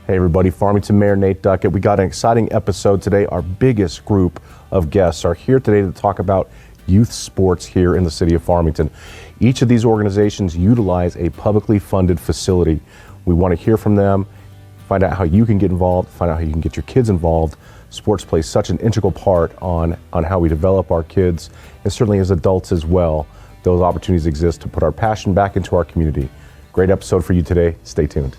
Hey everybody, Farmington Mayor Nate Duckett. We got an exciting episode today. Our biggest group of guests are here today to talk about youth sports here in the city of Farmington. Each of these organizations utilize a publicly funded facility. We want to hear from them, find out how you can get involved, find out how you can get your kids involved. Sports plays such an integral part on how we develop our kids, and certainly as adults as well. Those opportunities exist to put our passion back into our community. Great episode for you today. Stay tuned.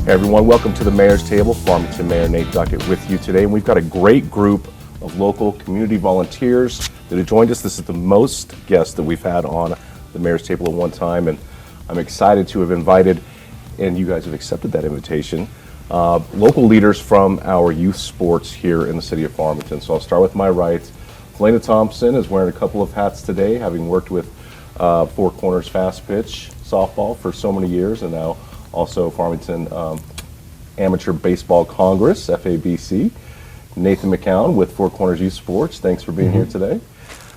Hey everyone, welcome to the Mayor's Table. Farmington Mayor Nate Duckett with you today, and we've got a great group of local community volunteers that have joined us. This is the most guests that we've had on the Mayor's Table at one time, and I'm excited to have invited, and you guys have accepted that invitation, local leaders from our youth sports here in the city of Farmington. So I'll start with my right. Helena Thompson is wearing a couple of hats today, having worked with Four Corners Fast Pitch softball for so many years, and now also Farmington Amateur Baseball Congress, FABC. Nathan McCown with Four Corners Youth Sports. Thanks for being here today.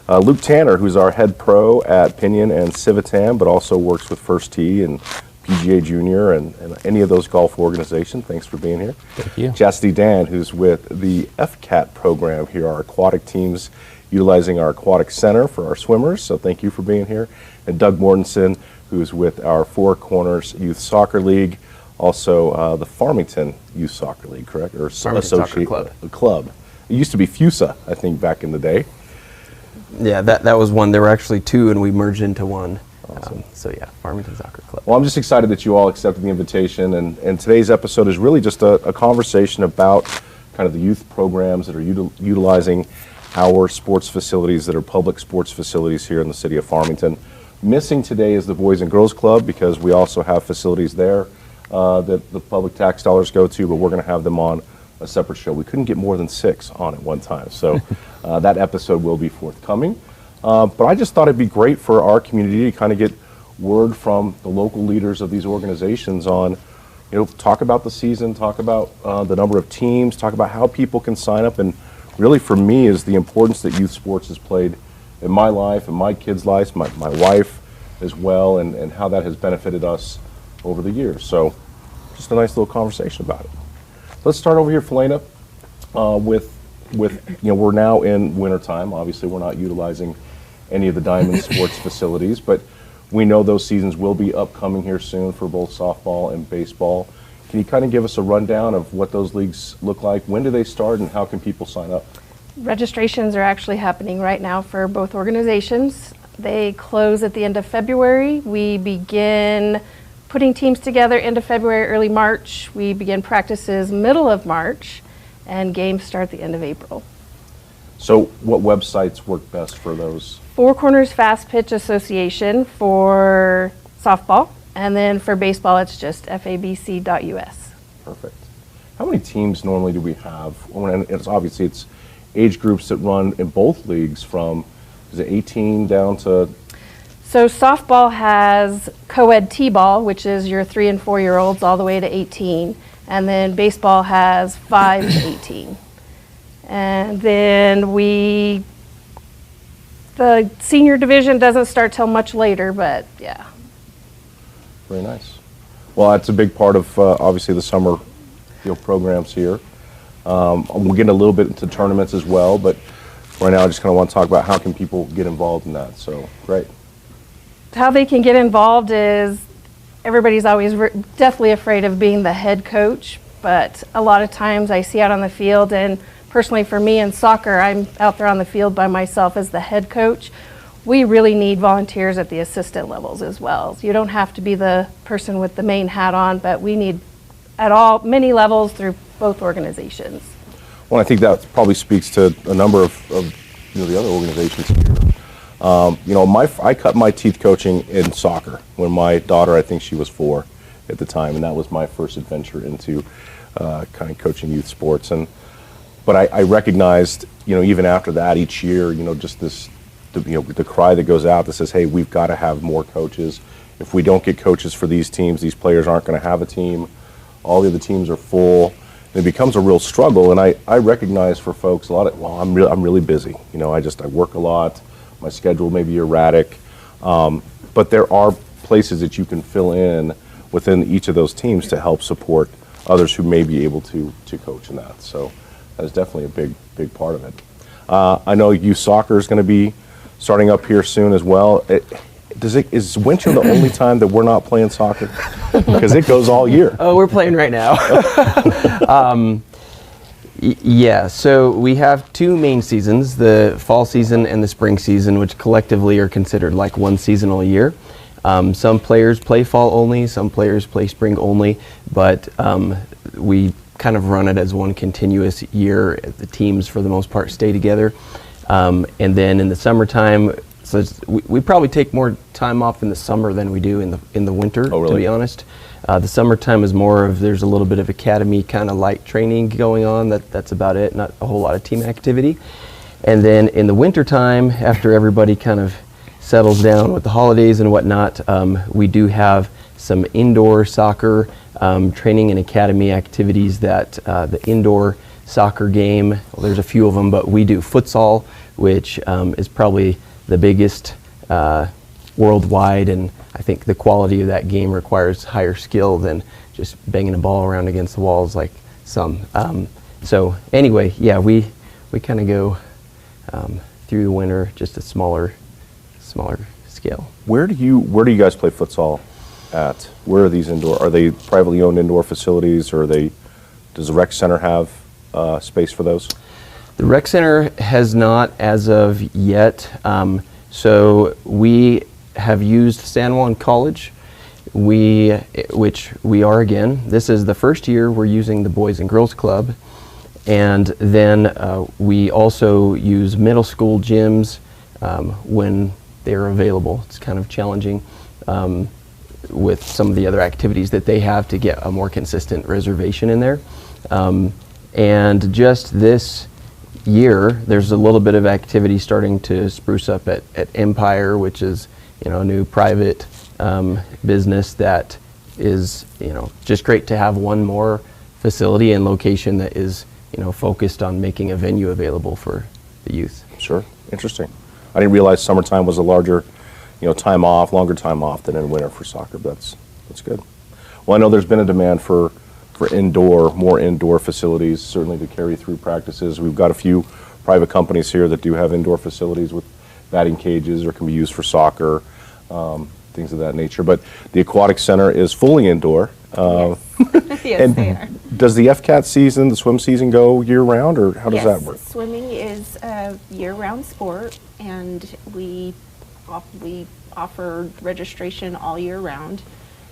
Luke Tanner, who's our head pro at Pinion and Civitan, but also works with First Tee and PGA Junior and any of those golf organizations. Thanks for being here. Thank you. Chastity Dan, who's with the FCAT program here, our aquatic teams, utilizing our aquatic center for our swimmers. So thank you for being here. And Doug Mortensen, who's with our Four Corners Youth Soccer League, also the Farmington Youth Soccer League, correct? Or Farmington Soccer Club. It used to be FUSA, I think, back in the day. Yeah, that was one. There were actually two, and we merged into one. Awesome. So yeah, Farmington Soccer Club. Well, I'm just excited that you all accepted the invitation, and today's episode is really just a conversation about kind of the youth programs that are utilizing our sports facilities that are public sports facilities here in the city of Farmington. Missing today is the Boys and Girls Club, because we also have facilities there that the public tax dollars go to, but we're going to have them on a separate show. We couldn't get more than 6 on at one time, so that episode will be forthcoming. But I just thought it'd be great for our community to kind of get word from the local leaders of these organizations on, talk about the season, talk about the number of teams, talk about how people can sign up, and really for me is the importance that youth sports has played in my life and my kids' lives, my wife as well, and how that has benefited us over the years. So just a nice little conversation about it. Let's start over here, Helena, with we're now in wintertime. Obviously, we're not utilizing any of the Diamond Sports facilities, but we know those seasons will be upcoming here soon for both softball and baseball. Can you kind of give us a rundown of what those leagues look like? When do they start, and how can people sign up? Registrations are actually happening right now for both organizations. They close at the end of February. We begin putting teams together end of February, early March. We begin practices middle of March, and games start the end of April. So what websites work best for those? Four Corners Fast Pitch Association for softball, and then for baseball it's just fabc.us. Perfect. How many teams normally do we have? And it's obviously it's age groups that run in both leagues from, is it 18 down to? So softball has co-ed T-ball, which is your 3 and 4 year olds all the way to 18. And then baseball has 5 to 18. And then the senior division doesn't start till much later, but yeah. Very nice. Well, that's a big part of obviously the summer programs here. We'll get a little bit into tournaments as well, but right now I just kind of want to talk about how can people get involved in that. So, great. How they can get involved is everybody's always definitely afraid of being the head coach, but a lot of times I see out on the field, and personally for me in soccer, I'm out there on the field by myself as the head coach. We really need volunteers at the assistant levels as well. You don't have to be the person with the main hat on, but we need at many levels through both organizations. Well, I think that probably speaks to a number of the other organizations here. I cut my teeth coaching in soccer when my daughter, I think she was 4 at the time, and that was my first adventure into kind of coaching youth sports. And But I recognized, even after that, each year, just the cry that goes out that says, hey, we've got to have more coaches. If we don't get coaches for these teams, these players aren't going to have a team. All the other teams are full. And it becomes a real struggle. And I recognize for folks I'm really busy. I work a lot. My schedule may be erratic. But there are places that you can fill in within each of those teams to help support others who may be able to coach in that. So that is definitely a big part of it. I know youth soccer is going to be starting up here soon as well. Is winter the only time that we're not playing soccer? Because it goes all year. Oh, we're playing right now. Yeah, so we have two main seasons, the fall season and the spring season, which collectively are considered like one seasonal year. Some players play fall only, some players play spring only, but we kind of run it as one continuous year. The teams, for the most part, stay together. And then in the summertime, so we probably take more time off in the summer than we do in the winter, Oh, really? to be honest. The summertime is more of, there's a little bit of academy kind of light training going on. That's about it, not a whole lot of team activity. And then in the wintertime, after everybody kind of settles down with the holidays and whatnot, we do have some indoor soccer training and academy activities that the indoor soccer game, well, there's a few of them, but we do futsal, which is probably the biggest worldwide, and I think the quality of that game requires higher skill than just banging a ball around against the walls like some. So anyway, yeah, we kind of go through the winter, just a smaller scale. Where do you guys play futsal at? Where are these indoor? Are they privately owned indoor facilities, or does the rec center have space for those? The rec center has not as of yet. So we have used San Juan College, which we are again. This is the first year we're using the Boys and Girls Club. And then we also use middle school gyms when they're available. It's kind of challenging with some of the other activities that they have to get a more consistent reservation in there. And just this year, there's a little bit of activity starting to spruce up at Empire, which is a new private business that is just great to have one more facility and location that is focused on making a venue available for the youth. Sure, interesting. I didn't realize summertime was a larger, longer time off than in winter for soccer. But that's good. Well, I know there's been a demand for more indoor facilities, certainly to carry through practices. We've got a few private companies here that do have indoor facilities with batting cages or can be used for soccer, things of that nature. But the aquatic center is fully indoor. Yes, they are. Does the FCAT season, the swim season, go year-round, or how does that work? Swimming is a year-round sport, and we offer registration all year round.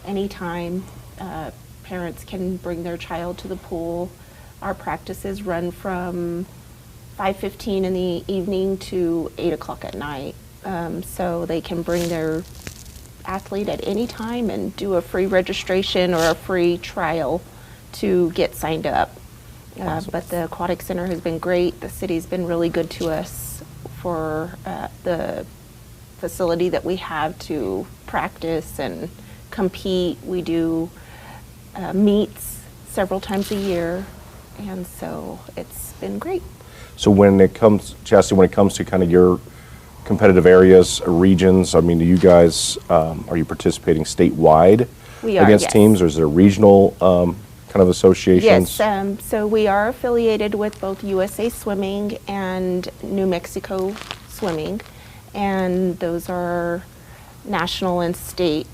Anytime parents can bring their child to the pool. Our practices run from 5:15 in the evening to 8 o'clock at night. So they can bring their athlete at any time and do a free registration or a free trial to get signed up. Awesome. But the aquatic center has been great. The city's been really good to us for the facility that we have to practice and compete. We do meets several times a year, and so it's been great. So when it comes, Chastity, when it comes to kind of your competitive areas or regions, I mean, do you guys, are you participating statewide We are, against yes. teams, or is there regional kind of associations? Yes, so we are affiliated with both USA Swimming and New Mexico Swimming, and those are national and state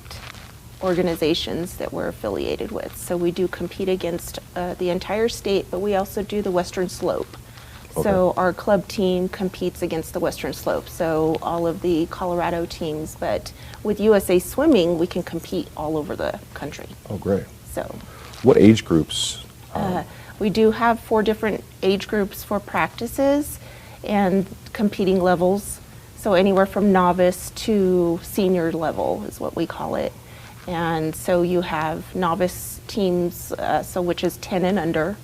organizations that we're affiliated with. So we do compete against the entire state, but we also do the Western Slope. Okay. So our club team competes against the Western Slope, so all of the Colorado teams, but with USA Swimming, we can compete all over the country. Oh, great. So What age groups? we do have 4 different age groups for practices and competing levels. So anywhere from novice to senior level is what we call it. And so you have novice teams, so which is 10 and under,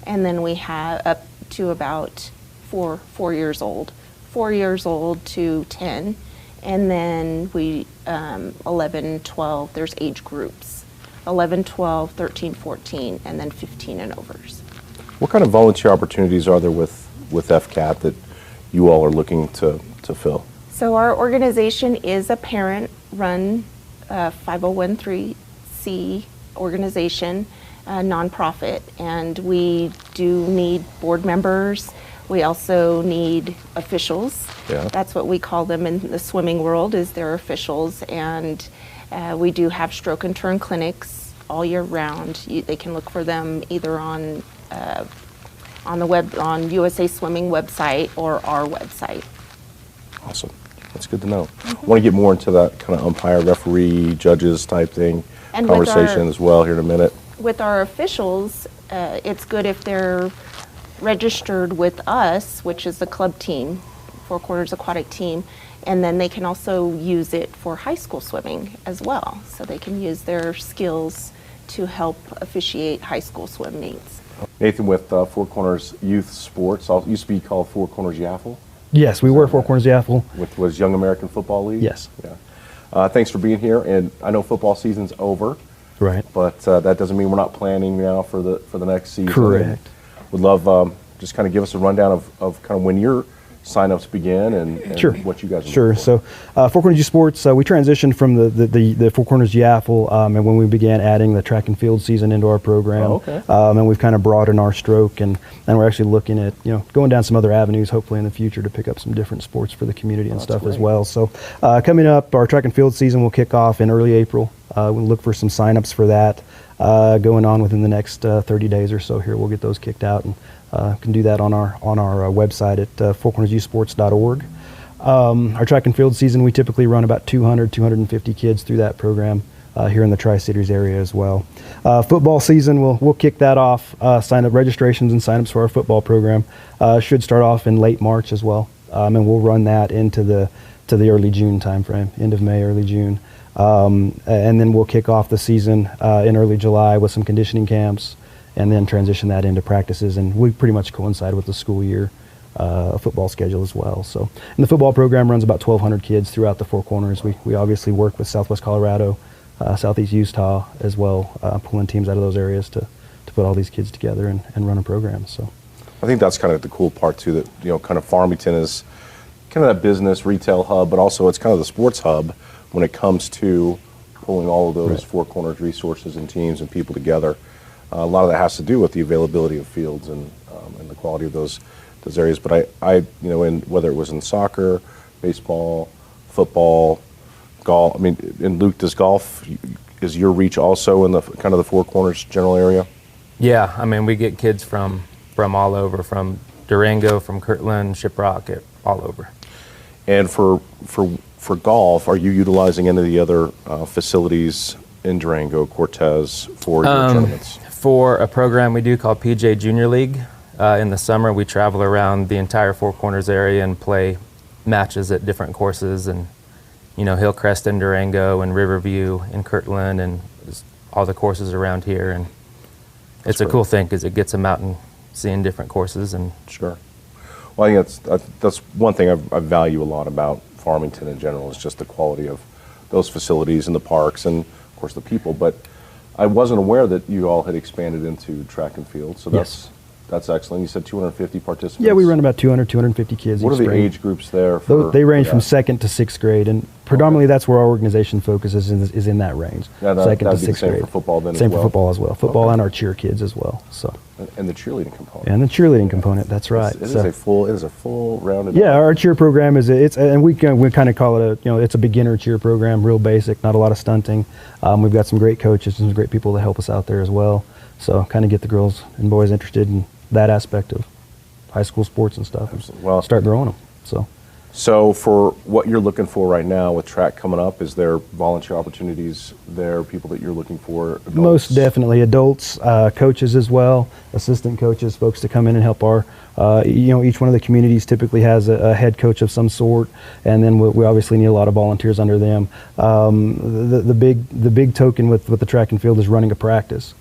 and then we have to about 4 years old, 4 years old to 10. And then we, 11, 12, there's age groups, 11, 12, 13, 14, and then 15 and overs. What kind of volunteer opportunities are there with FCAT that you all are looking to fill? So our organization is a parent-run 501(c) organization, nonprofit, and we do need board members. We also need officials. Yeah. That's what we call them in the swimming world, is their officials. And we do have stroke and turn clinics all year round. They can look for them either on the web, on USA Swimming website or our website. Awesome. That's good to know. I want to get more into that kind of umpire, referee, judges type thing, And with conversation our- as well here in a minute. With our officials, it's good if they're registered with us, which is the club team, Four Corners Aquatic Team, and then they can also use it for high school swimming as well. So they can use their skills to help officiate high school swim meets. Nathan, with Four Corners Youth Sports, used to be called Four Corners Yaffle, Yes, we were Four Corners Yaffle. was Young American Football League. Yes. Yeah. Thanks for being here, and I know football season's over, Right. but that doesn't mean we're not planning now for the next season. Correct. Would love just kind of give us a rundown of kind of when your sign-ups begin and Sure. what you guys are Sure. looking for. So, Four Corners Youth Sports, we transitioned from the Four Corners Yaffle, and when we began adding the track and field season into our program, Oh, okay. And we've kind of broadened our stroke, and we're actually looking at going down some other avenues, hopefully in the future, to pick up some different sports for the community and stuff as great. well. So, coming up, our track and field season will kick off in early April. We'll look for some sign-ups for that going on within the next 30 days or so. Here, we'll get those kicked out, and can do that on our website at fourcornersyouthsports.org. Our track and field season, we typically run about 250 kids through that program here in the Tri-Cities area as well. Football season, we'll kick that off. Sign-up registrations and sign-ups for our football program should start off in late March as well, and we'll run that into the early June timeframe, end of May, early June. And then we'll kick off the season in early July with some conditioning camps, and then transition that into practices, and we pretty much coincide with the school year football schedule as well. So, and the football program runs about 1,200 kids throughout the Four Corners. We obviously work with Southwest Colorado, Southeast Utah as well, pulling teams out of those areas to put all these kids together and run a program. So, I think that's kind of the cool part too, that kind of Farmington is kind of that business retail hub, but also it's kind of the sports hub when it comes to pulling all of those Right. Four Corners resources and teams and people together. A lot of that has to do with the availability of fields and the quality of those areas. But I in whether it was in soccer, baseball, football, golf. I mean, in Luke, does golf, is your reach also in the kind of the Four Corners general area? Yeah, I mean, we get kids from all over, from Durango, from Kirtland, Shiprock, all over. And for golf, are you utilizing any of the other facilities in Durango, Cortez for your tournaments? For a program we do called PJ Junior League, in the summer we travel around the entire Four Corners area and play matches at different courses, and Hillcrest in Durango and Riverview in Kirtland and just all the courses around here. And it's a great. cool thing because it gets them out and seeing different courses. And Sure. Well, I think that's one thing I value a lot about Farmington in general, is just the quality of those facilities and the parks and, of course, the people. But I wasn't aware that you all had expanded into track and field, so Yes. that's excellent. You said 250 participants? yeah, we run about 250 kids What are each the spring. age groups there? They range for from that? second to sixth grade, and predominantly that's where our organization focuses, is in that range. Yeah, second that'd to be the sixth same grade. for football then as Same well? for football as well. Football Okay. and our cheer kids as well. So, And the cheerleading component. and the cheerleading component. That's right. It is So- a full rounded. Yeah, our cheer program and we kind of call it it's a beginner cheer program, real basic, not a lot of stunting. We've got some great coaches and some great people to help us out there as well. So kind of get the girls and boys interested in that aspect of high school sports and stuff. Absolutely. Well- Start growing them. So for what you're looking for right now with track coming up, is there volunteer opportunities there, people that you're looking for? Adults? Most definitely adults, coaches as well, assistant coaches, folks to come in and help our, each one of the communities typically has a head coach of some sort, and then we obviously need a lot of volunteers under them. The big token with the track and field is running a practice.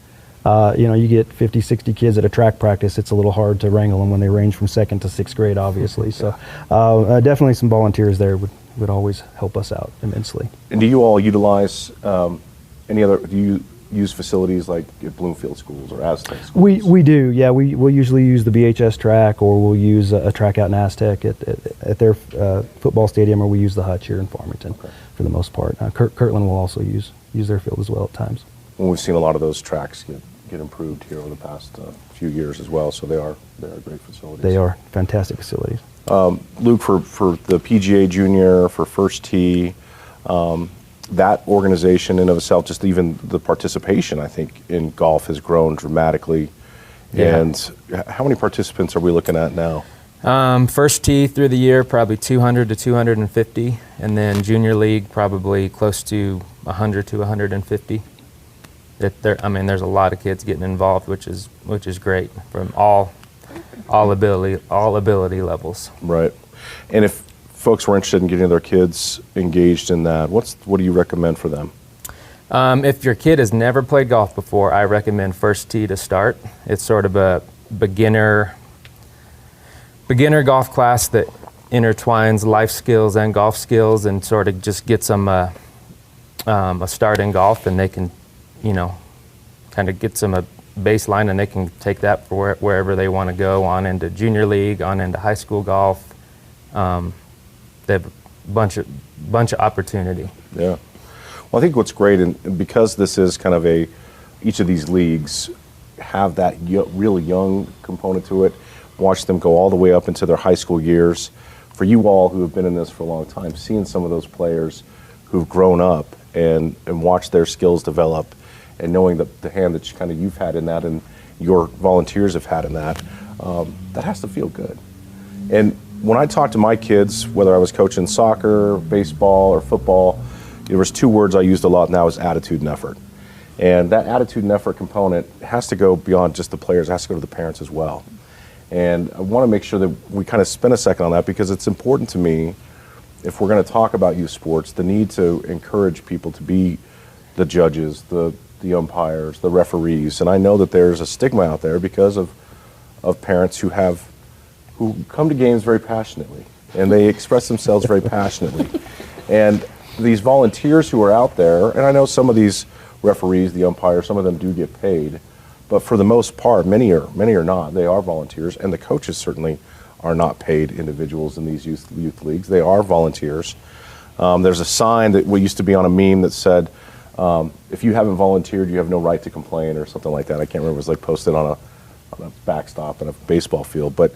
You get 50, 60 kids at a track practice. It's a little hard to wrangle them when they range from 2nd to 6th grade, obviously. So definitely some volunteers there would always help us out immensely. And do you all utilize any other, do you use facilities like at Bloomfield schools or Aztec schools? We do, yeah. We'll usually use the BHS track, or we'll use a track out in Aztec at their football stadium, or we use the hutch here in Farmington for the most part. Kirtland will also use their field as well at times. Well, we've seen a lot of those tracks get improved here over the past few years as well, so they are great facilities. They are fantastic facilities. Luke, for the PGA Junior, for First Tee, that organization in of itself, just even the participation, I think, in golf has grown dramatically. Yeah. And how many participants are we looking at now? First Tee through the year, probably 200 to 250, and then Junior League, probably close to 100 to 150. There's a lot of kids getting involved, which is great from all ability levels. Right. And if folks were interested in getting their kids engaged in that, what do you recommend for them? If your kid has never played golf before, I recommend First Tee to start. It's sort of a beginner golf class that intertwines life skills and golf skills, and sort of just gets them a start in golf, and they can, kind of gets them a baseline, and they can take that for wherever they want to go, on into Junior League, on into high school golf. They have a bunch of opportunity. Yeah. Well, I think what's great, and because this is kind of each of these leagues have that really young component to it, watch them go all the way up into their high school years. For you all who have been in this for a long time, seeing some of those players who've grown up and watched their skills develop, and knowing the hand that you've had in that, and your volunteers have had in that, that has to feel good. And when I talk to my kids, whether I was coaching soccer, baseball, or football, there was two words I used a lot, and that was attitude and effort. And that attitude and effort component has to go beyond just the players, it has to go to the parents as well. And I want to make sure that we kind of spend a second on that, because it's important to me, if we're going to talk about youth sports, the need to encourage people to be the judges, the umpires, the referees. And I know that there's a stigma out there because of parents who come to games very passionately, and they express themselves very passionately. And these volunteers who are out there, and I know some of these referees, the umpires, some of them do get paid, but for the most part, many are not. They are volunteers, and the coaches certainly are not paid individuals in these youth leagues. They are volunteers. There's a sign that used to be on a meme that said, if you haven't volunteered, you have no right to complain, or something like that. I can't remember. It was like posted on a backstop in a baseball field. But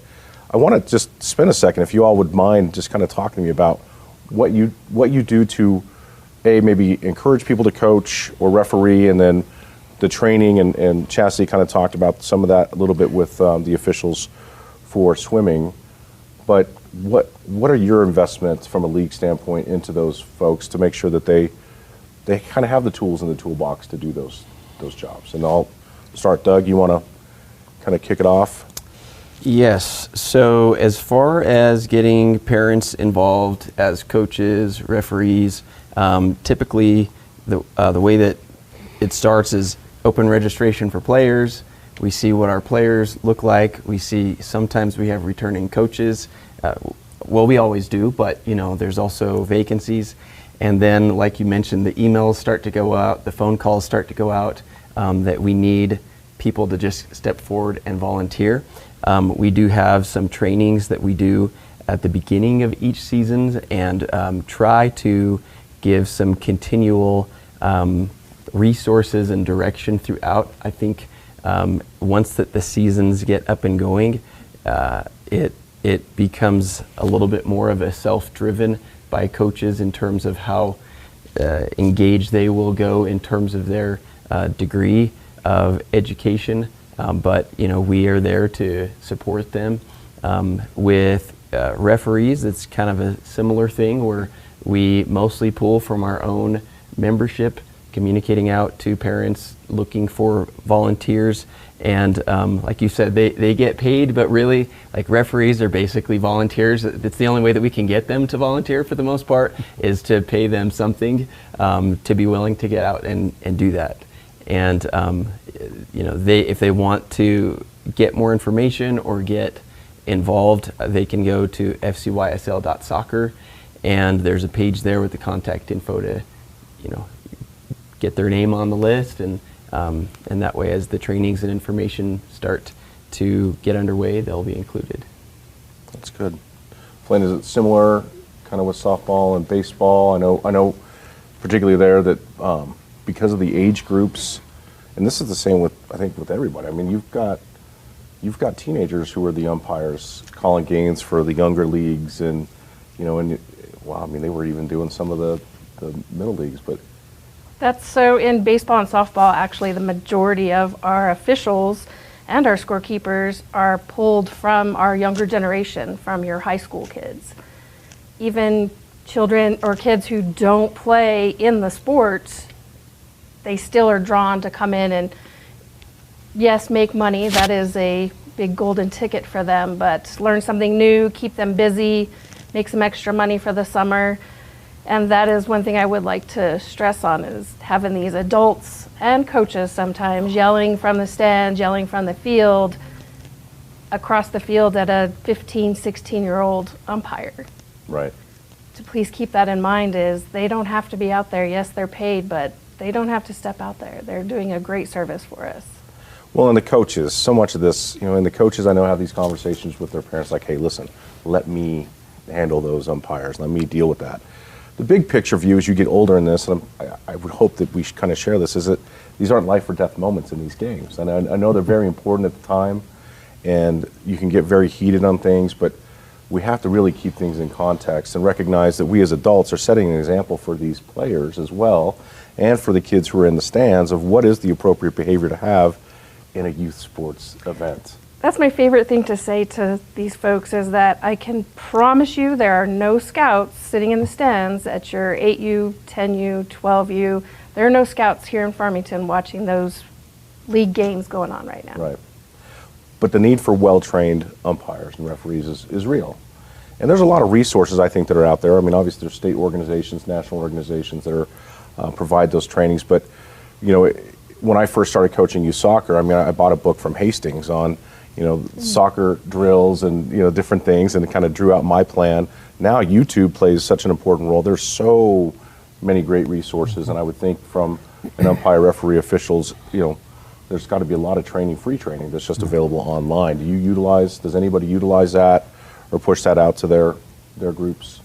I want to just spend a second, if you all would mind, just kind of talking to me about what you do to, maybe encourage people to coach or referee, and then the training, and Chastity kind of talked about some of that a little bit with the officials for swimming. But what are your investments from a league standpoint into those folks to make sure that they kind of have the tools in the toolbox to do those jobs? And I'll start, Doug, you want to kind of kick it off? Yes. So as far as getting parents involved as coaches, referees, typically the way that it starts is open registration for players. We see what our players look like. We see sometimes we have returning coaches. Well, we always do, but there's also vacancies. And then, like you mentioned, the emails start to go out, the phone calls start to go out, that we need people to just step forward and volunteer. We do have some trainings that we do at the beginning of each season, and try to give some continual resources and direction throughout. I think once that the seasons get up and going, it becomes a little bit more of a self-driven by coaches in terms of how engaged they will go in terms of their degree of education. But we are there to support them. With referees, it's kind of a similar thing, where we mostly pull from our own membership, communicating out to parents looking for volunteers. And like you said, they get paid, but really, like, referees are basically volunteers. It's the only way that we can get them to volunteer for the most part, is to pay them something to be willing to get out and do that. And if they want to get more information or get involved, they can go to fcysl.soccer, and there's a page there with the contact info to, get their name on the list, and that way, as the trainings and information start to get underway, they'll be included. That's good. Flynn, is it similar kind of with softball and baseball? I know particularly there that because of the age groups, and this is the same with, I think, with everybody. I mean, you've got teenagers who are the umpires calling games for the younger leagues, and wow, I mean, they were even doing some of the middle leagues, but That's so in baseball and softball, actually, the majority of our officials and our scorekeepers are pulled from our younger generation, from your high school kids. Even children or kids who don't play in the sports, they still are drawn to come in and, yes, make money. That is a big golden ticket for them, but learn something new, keep them busy, make some extra money for the summer. And that is one thing I would like to stress on, is having these adults and coaches sometimes yelling from the stands, yelling from the field, across the field at a 15, 16-year-old umpire. right. To please keep that in mind, is they don't have to be out there. Yes, they're paid, but they don't have to step out there. They're doing a great service for us. Well, and the coaches, so much of this, and the coaches I know have these conversations with their parents like, hey, listen, let me handle those umpires. Let me deal with that. The big picture view as you get older in this, and I would hope that we should kind of share this, is that these aren't life or death moments in these games. And I know they're very important at the time, and you can get very heated on things, but we have to really keep things in context and recognize that we as adults are setting an example for these players as well, and for the kids who are in the stands, of what is the appropriate behavior to have in a youth sports event. That's my favorite thing to say to these folks, is that I can promise you there are no scouts sitting in the stands at your 8U, 10U, 12U. There are no scouts here in Farmington watching those league games going on right now. Right. But the need for well-trained umpires and referees is real. And there's a lot of resources, I think, that are out there. I mean, obviously there's state organizations, national organizations that are provide those trainings. But, when I first started coaching youth soccer, I mean, I bought a book from Hastings on, soccer drills and, different things, and it kind of drew out my plan. Now YouTube plays such an important role. There's so many great resources, and I would think from an umpire, referee, officials, there's got to be a lot of training, free training, that's just available online. Does anybody utilize that or push that out to their groups?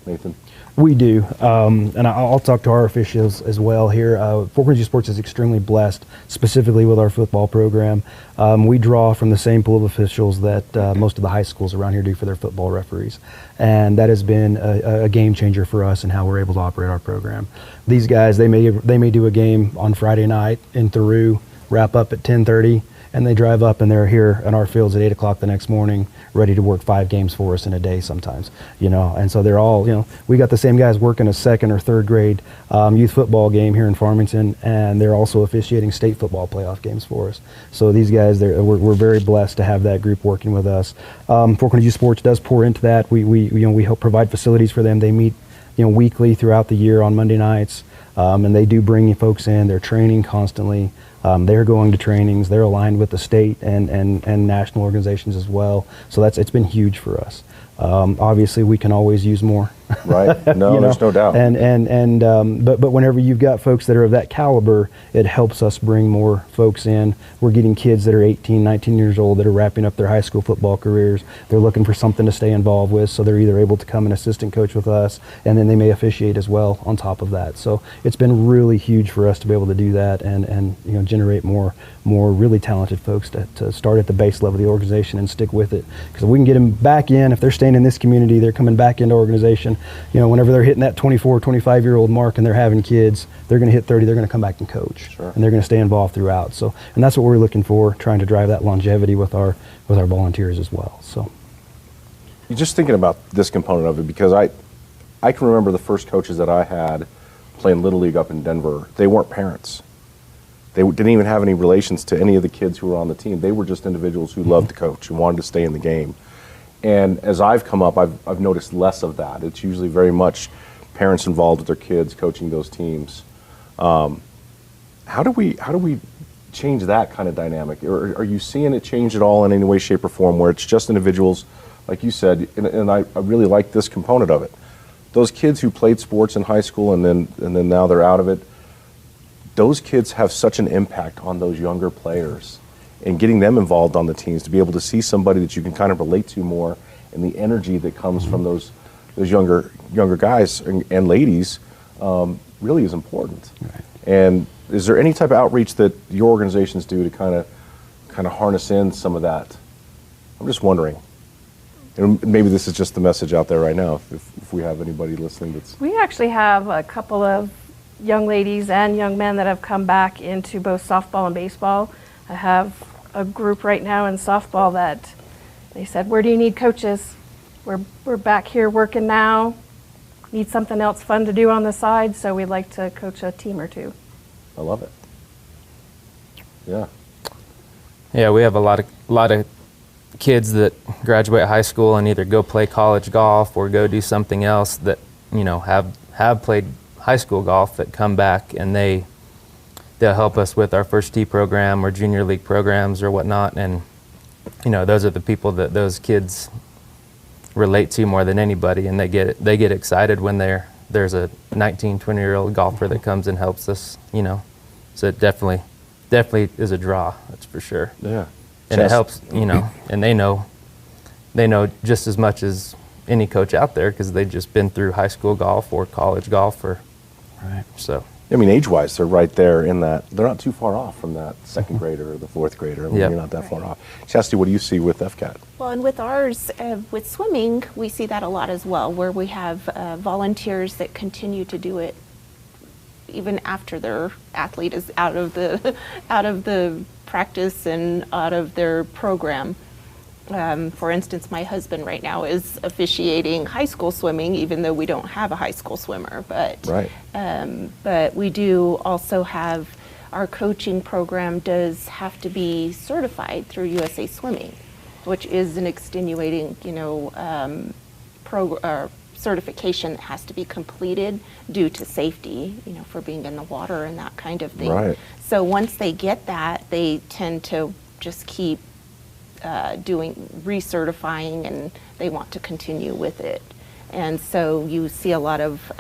Nathan? We do, and I'll talk to our officials as well here. Fort Worth Sports is extremely blessed, specifically with our football program. We draw from the same pool of officials that most of the high schools around here do for their football referees, and that has been a game changer for us in how we're able to operate our program. These guys, they may do a game on Friday night in Theroux, wrap up at 10:30, and they drive up and they're here in our fields at 8 o'clock the next morning, ready to work 5 games for us in a day sometimes, and so they're all, we got the same guys working a second or third grade youth football game here in Farmington, and they're also officiating state football playoff games for us. So these guys, we're very blessed to have that group working with us. Fort Worth Youth Sports does pour into that. We help provide facilities for them. They meet, weekly throughout the year on Monday nights, and they do bring folks in. They're training constantly. They're going to trainings. They're aligned with the state and national organizations as well. So it's been huge for us. Obviously, we can always use more. Right. No, there's no doubt. But whenever you've got folks that are of that caliber, it helps us bring more folks in. We're getting kids that are 18, 19 years old that are wrapping up their high school football careers. They're looking for something to stay involved with, so they're either able to come and assistant coach with us, and then they may officiate as well on top of that. So it's been really huge for us to be able to do that and generate more really talented folks to start at the base level of the organization and stick with it. Because if we can get them back in, if they're staying in this community, they're coming back into organization. Whenever they're hitting that 24, 25-year-old mark and they're having kids, they're going to hit 30, they're going to come back and coach. Sure. And they're going to stay involved throughout. So, and that's what we're looking for, trying to drive that longevity with our volunteers as well. So, You're just thinking about this component of it, because I can remember the first coaches that I had playing Little League up in Denver. They weren't parents. They didn't even have any relations to any of the kids who were on the team. They were just individuals who loved to coach and wanted to stay in the game. And as I've come up, I've noticed less of that. It's usually very much parents involved with their kids, coaching those teams. How do we change that kind of dynamic? Or are you seeing it change at all in any way, shape, or form where it's just individuals, like you said, and I really like this component of it. Those kids who played sports in high school and then now they're out of it, those kids have such an impact on those younger players, and getting them involved on the teams to be able to see somebody that you can kind of relate to more, and the energy that comes from those younger guys and ladies really is important. Right. And is there any type of outreach that your organizations do to kind of harness in some of that? I'm just wondering. And maybe this is just the message out there right now, if we have anybody listening that's... We actually have a couple of young ladies and young men that have come back into both softball and baseball. I have a group right now in softball that they said, where do you need coaches? We're back here working now, need something else fun to do on the side, so we'd like to coach a team or two. I love it. Yeah. Yeah, we have a lot of kids that graduate high school and either go play college golf or go do something else that, you know, have played high school golf that come back, and they'll help us with our first tee program or junior league programs or whatnot. And, you know, those are the people that those kids relate to more than anybody, and they get excited when there's a 19, 20-year-old golfer that comes and helps us, you know. So it definitely is a draw, that's for sure. Yeah. And it helps, you know, and they know just as much as any coach out there because they've just been through high school golf or college golf or Right. so. I mean, age-wise, they're right there in that. They're not too far off from that second grader or the fourth grader. I mean, Yep. you're not that far off. Chastity, what do you see with FCAT? Well, and with ours, with swimming, we see that a lot as well, where we have volunteers that continue to do it even after their athlete is out of the practice and out of their program. For instance, my husband right now is officiating high school swimming, even though we don't have a high school swimmer. But Right. but we do also have our coaching program does have to be certified through USA Swimming, which is an extenuating, you know, certification that has to be completed due to safety, you know, for being in the water and that kind of thing. Right. So once they get that, they tend to just keep doing recertifying, and they want to continue with it. And so you see a lot of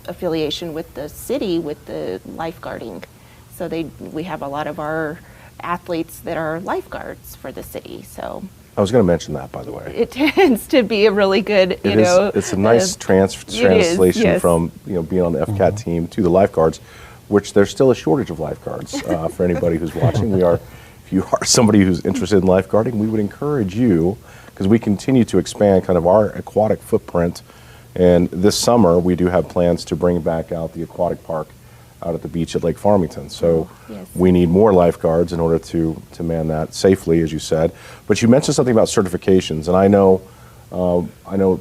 affiliation with the city with the lifeguarding. So we have a lot of our athletes that are lifeguards for the city. So I was going to mention that, by the way. it tends to be a really good, you know. It's a nice translation yes. from, you know, being on the FCAT team to the lifeguards, which there's still a shortage of lifeguards for anybody who's watching. If you are somebody who's interested in lifeguarding, we would encourage you, because we continue to expand kind of our aquatic footprint. And this summer, we do have plans to bring back out the aquatic park out at the beach at Lake Farmington. So Yes. we need more lifeguards in order to man that safely, as you said. But you mentioned something about certifications, and I know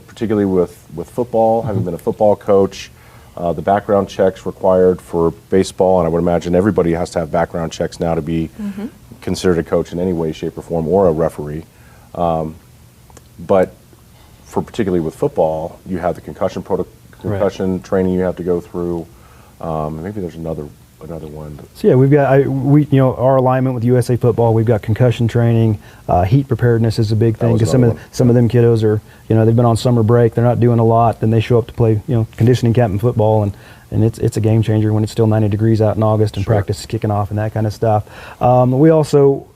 particularly with football, having been a football coach, the background checks required for baseball, and I would imagine everybody has to have background checks now to be considered a coach in any way, shape, or form, or a referee. But for particularly with football, you have the concussion training you have to go through. Maybe there's another one. So yeah, we've got our alignment with USA Football. We've got concussion training, heat preparedness is a big thing was because another some of them kiddos are, you know, they've been on summer break, they're not doing a lot, then they show up to play, you know, conditioning camp in football, and it's a game changer when it's still 90 degrees out in August and Sure. practice is kicking off and that kind of stuff. We also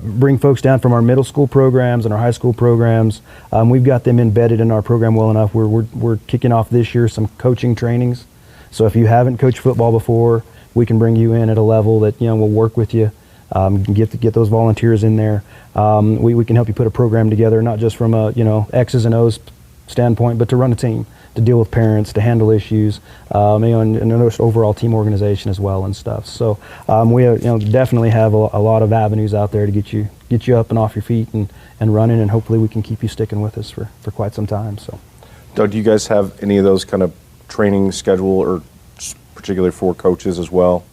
bring folks down from our middle school programs and our high school programs. We've got them embedded in our program well enough. We're kicking off this year some coaching trainings. So if you haven't coached football before, we can bring you in at a level that, you know, we'll work with you. Get those volunteers in there. We can help you put a program together, not just from a, you know, X's and O's standpoint, but to run a team, to deal with parents, to handle issues, you know, and overall team organization as well and stuff. So we definitely have a lot of avenues out there to get you up and off your feet and running, and hopefully we can keep you sticking with us for quite some time. So, Doug, do you guys have any of those kind of training schedule, or particularly for coaches as well?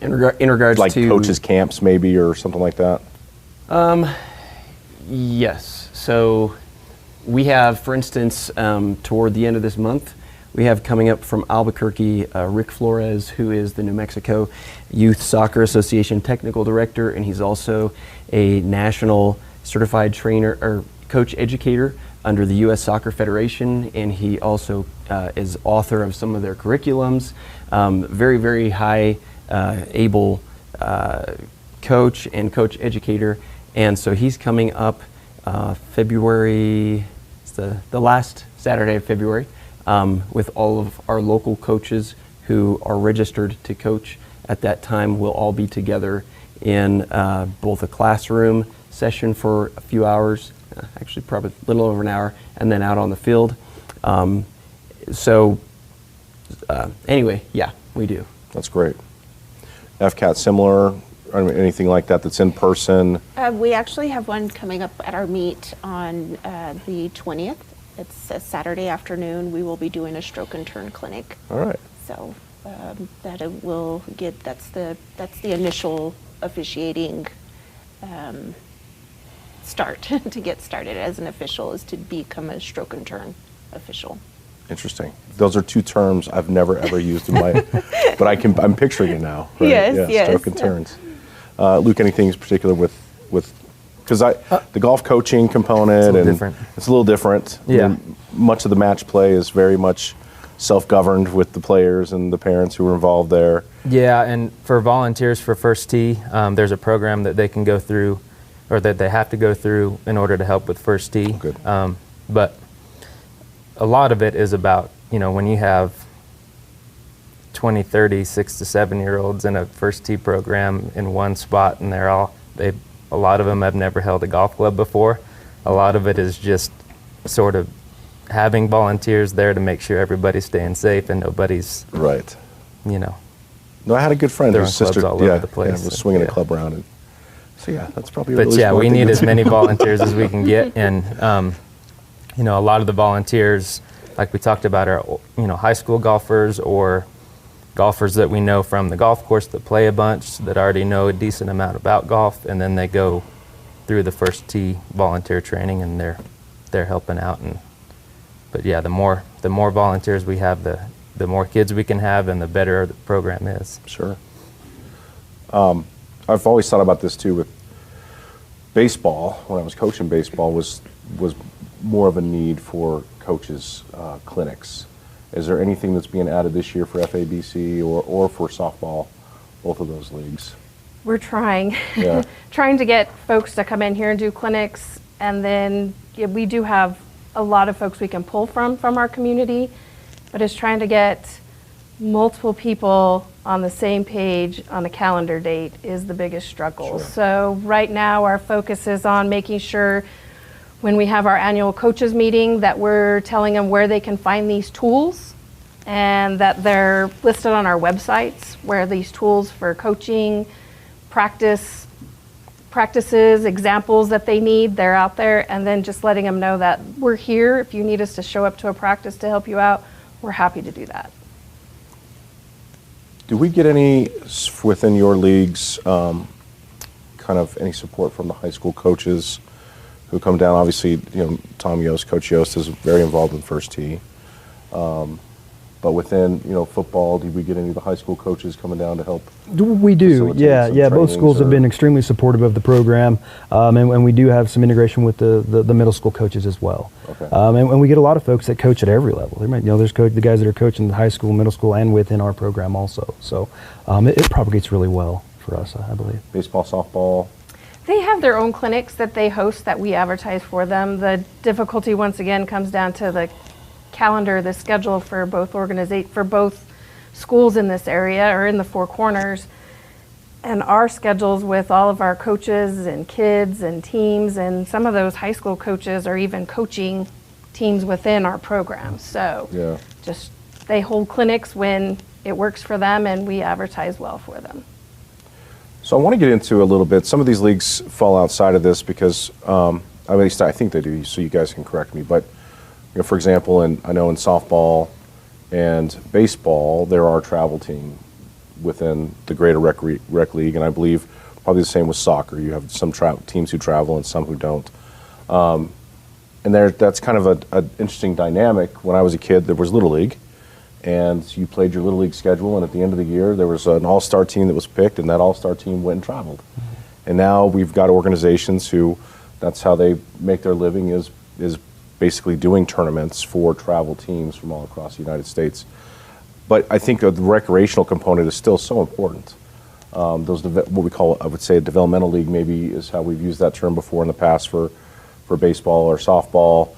In regards Like to coaches camps maybe, or something like that? Yes. So we have, for instance, toward the end of this month, we have coming up from Albuquerque, Rick Flores, who is the New Mexico Youth Soccer Association Technical Director, and he's also a national certified trainer or coach educator under the U.S. Soccer Federation, and he also is author of some of their curriculums. Very, very high able coach and coach educator, and so he's coming up February, it's the last Saturday of February, with all of our local coaches who are registered to coach at that time. We'll all be together in both a classroom session for a few hours, actually probably a little over an hour, and then out on the field. Anyway, yeah, we do. That's great. FCAT similar, I mean, anything like that that's in person? We actually have one coming up at our meet on the 20th. It's a Saturday afternoon. We will be doing a stroke and turn clinic. All right. So that it will get, that's the initial officiating start to get started as an official, is to become a stroke and turn official. Interesting. Those are two terms I've never ever used in my, but I'm picturing it now. Right? Yes, yes. Stroke and turns. Luke, anything in particular with because the golf coaching component it's a little different. Yeah. I mean, much of the match play is very much self-governed with the players and the parents who are involved there. Yeah, and for volunteers for First Tee, there's a program that they can go through, or that they have to go through in order to help with First Tee. Good. But a lot of it is about, when you have 20, 30, 6 to 7-year-olds in a First Tee program in one spot, and a lot of them have never held a golf club before. A lot of it is just sort of having volunteers there to make sure everybody's staying safe and nobody's, Right. know. No, I had a good friend Throwing whose sister clubs all over the place. was swinging a Yeah. club around. And so yeah, that's probably. But at least yeah, one we thing need that's- as many volunteers as we can get, and a lot of the volunteers, like we talked about, are high school golfers or golfers that we know from the golf course that play a bunch, that already know a decent amount about golf, and then they go through the First Tee volunteer training, and they're helping out. But yeah, the more volunteers we have, the more kids we can have, and the better the program is. Sure. I've always thought about this too with baseball. When I was coaching baseball, was more of a need for coaches clinics. Is there anything that's being added this year for FABC or for softball, both of those leagues? We're trying, Yeah. trying to get folks to come in here and do clinics, and then we do have a lot of folks we can pull from our community, but it's trying to get multiple people on the same page on a calendar date is the biggest struggle. Sure. So right now our focus is on making sure when we have our annual coaches meeting that we're telling them where they can find these tools, and that they're listed on our websites, where these tools for coaching, practices, examples that they need, they're out there, and then just letting them know that we're here. If you need us to show up to a practice to help you out, we're happy to do that. Do we get any within your leagues, kind of any support from the high school coaches who come down? Obviously, Tom Yost, Coach Yost is very involved in First Tee. But within, football, do we get any of the high school coaches coming down to help? We do, facilitate yeah. some Both trainings schools have or- been extremely supportive of the program, and we do have some integration with the middle school coaches as well. Okay. And we get a lot of folks that coach at every level. There's the guys that are coaching the high school, middle school, and within our program also. So it propagates really well for us, I believe. Baseball, softball? They have their own clinics that they host that we advertise for them. The difficulty, once again, comes down to the calendar, the schedule for both schools in this area or in the Four Corners, and our schedules with all of our coaches and kids and teams, and some of those high school coaches are even coaching teams within our program. So Yeah. just they hold clinics when it works for them, and we advertise well for them. So I want to get into a little bit. Some of these leagues fall outside of this because, at least I think they do, so you guys can correct me. But, for example, I know in softball and baseball, there are travel teams within the greater rec league, and I believe probably the same with soccer. You have some teams who travel and some who don't. And that's kind of an interesting dynamic. When I was a kid, there was Little League, and you played your Little League schedule, and at the end of the year, there was an all-star team that was picked, and that all-star team went and traveled. And now we've got organizations who, that's how they make their living, is basically doing tournaments for travel teams from all across the United States. But I think the recreational component is still so important. What we call, I would say, a developmental league maybe is how we've used that term before in the past for baseball or softball.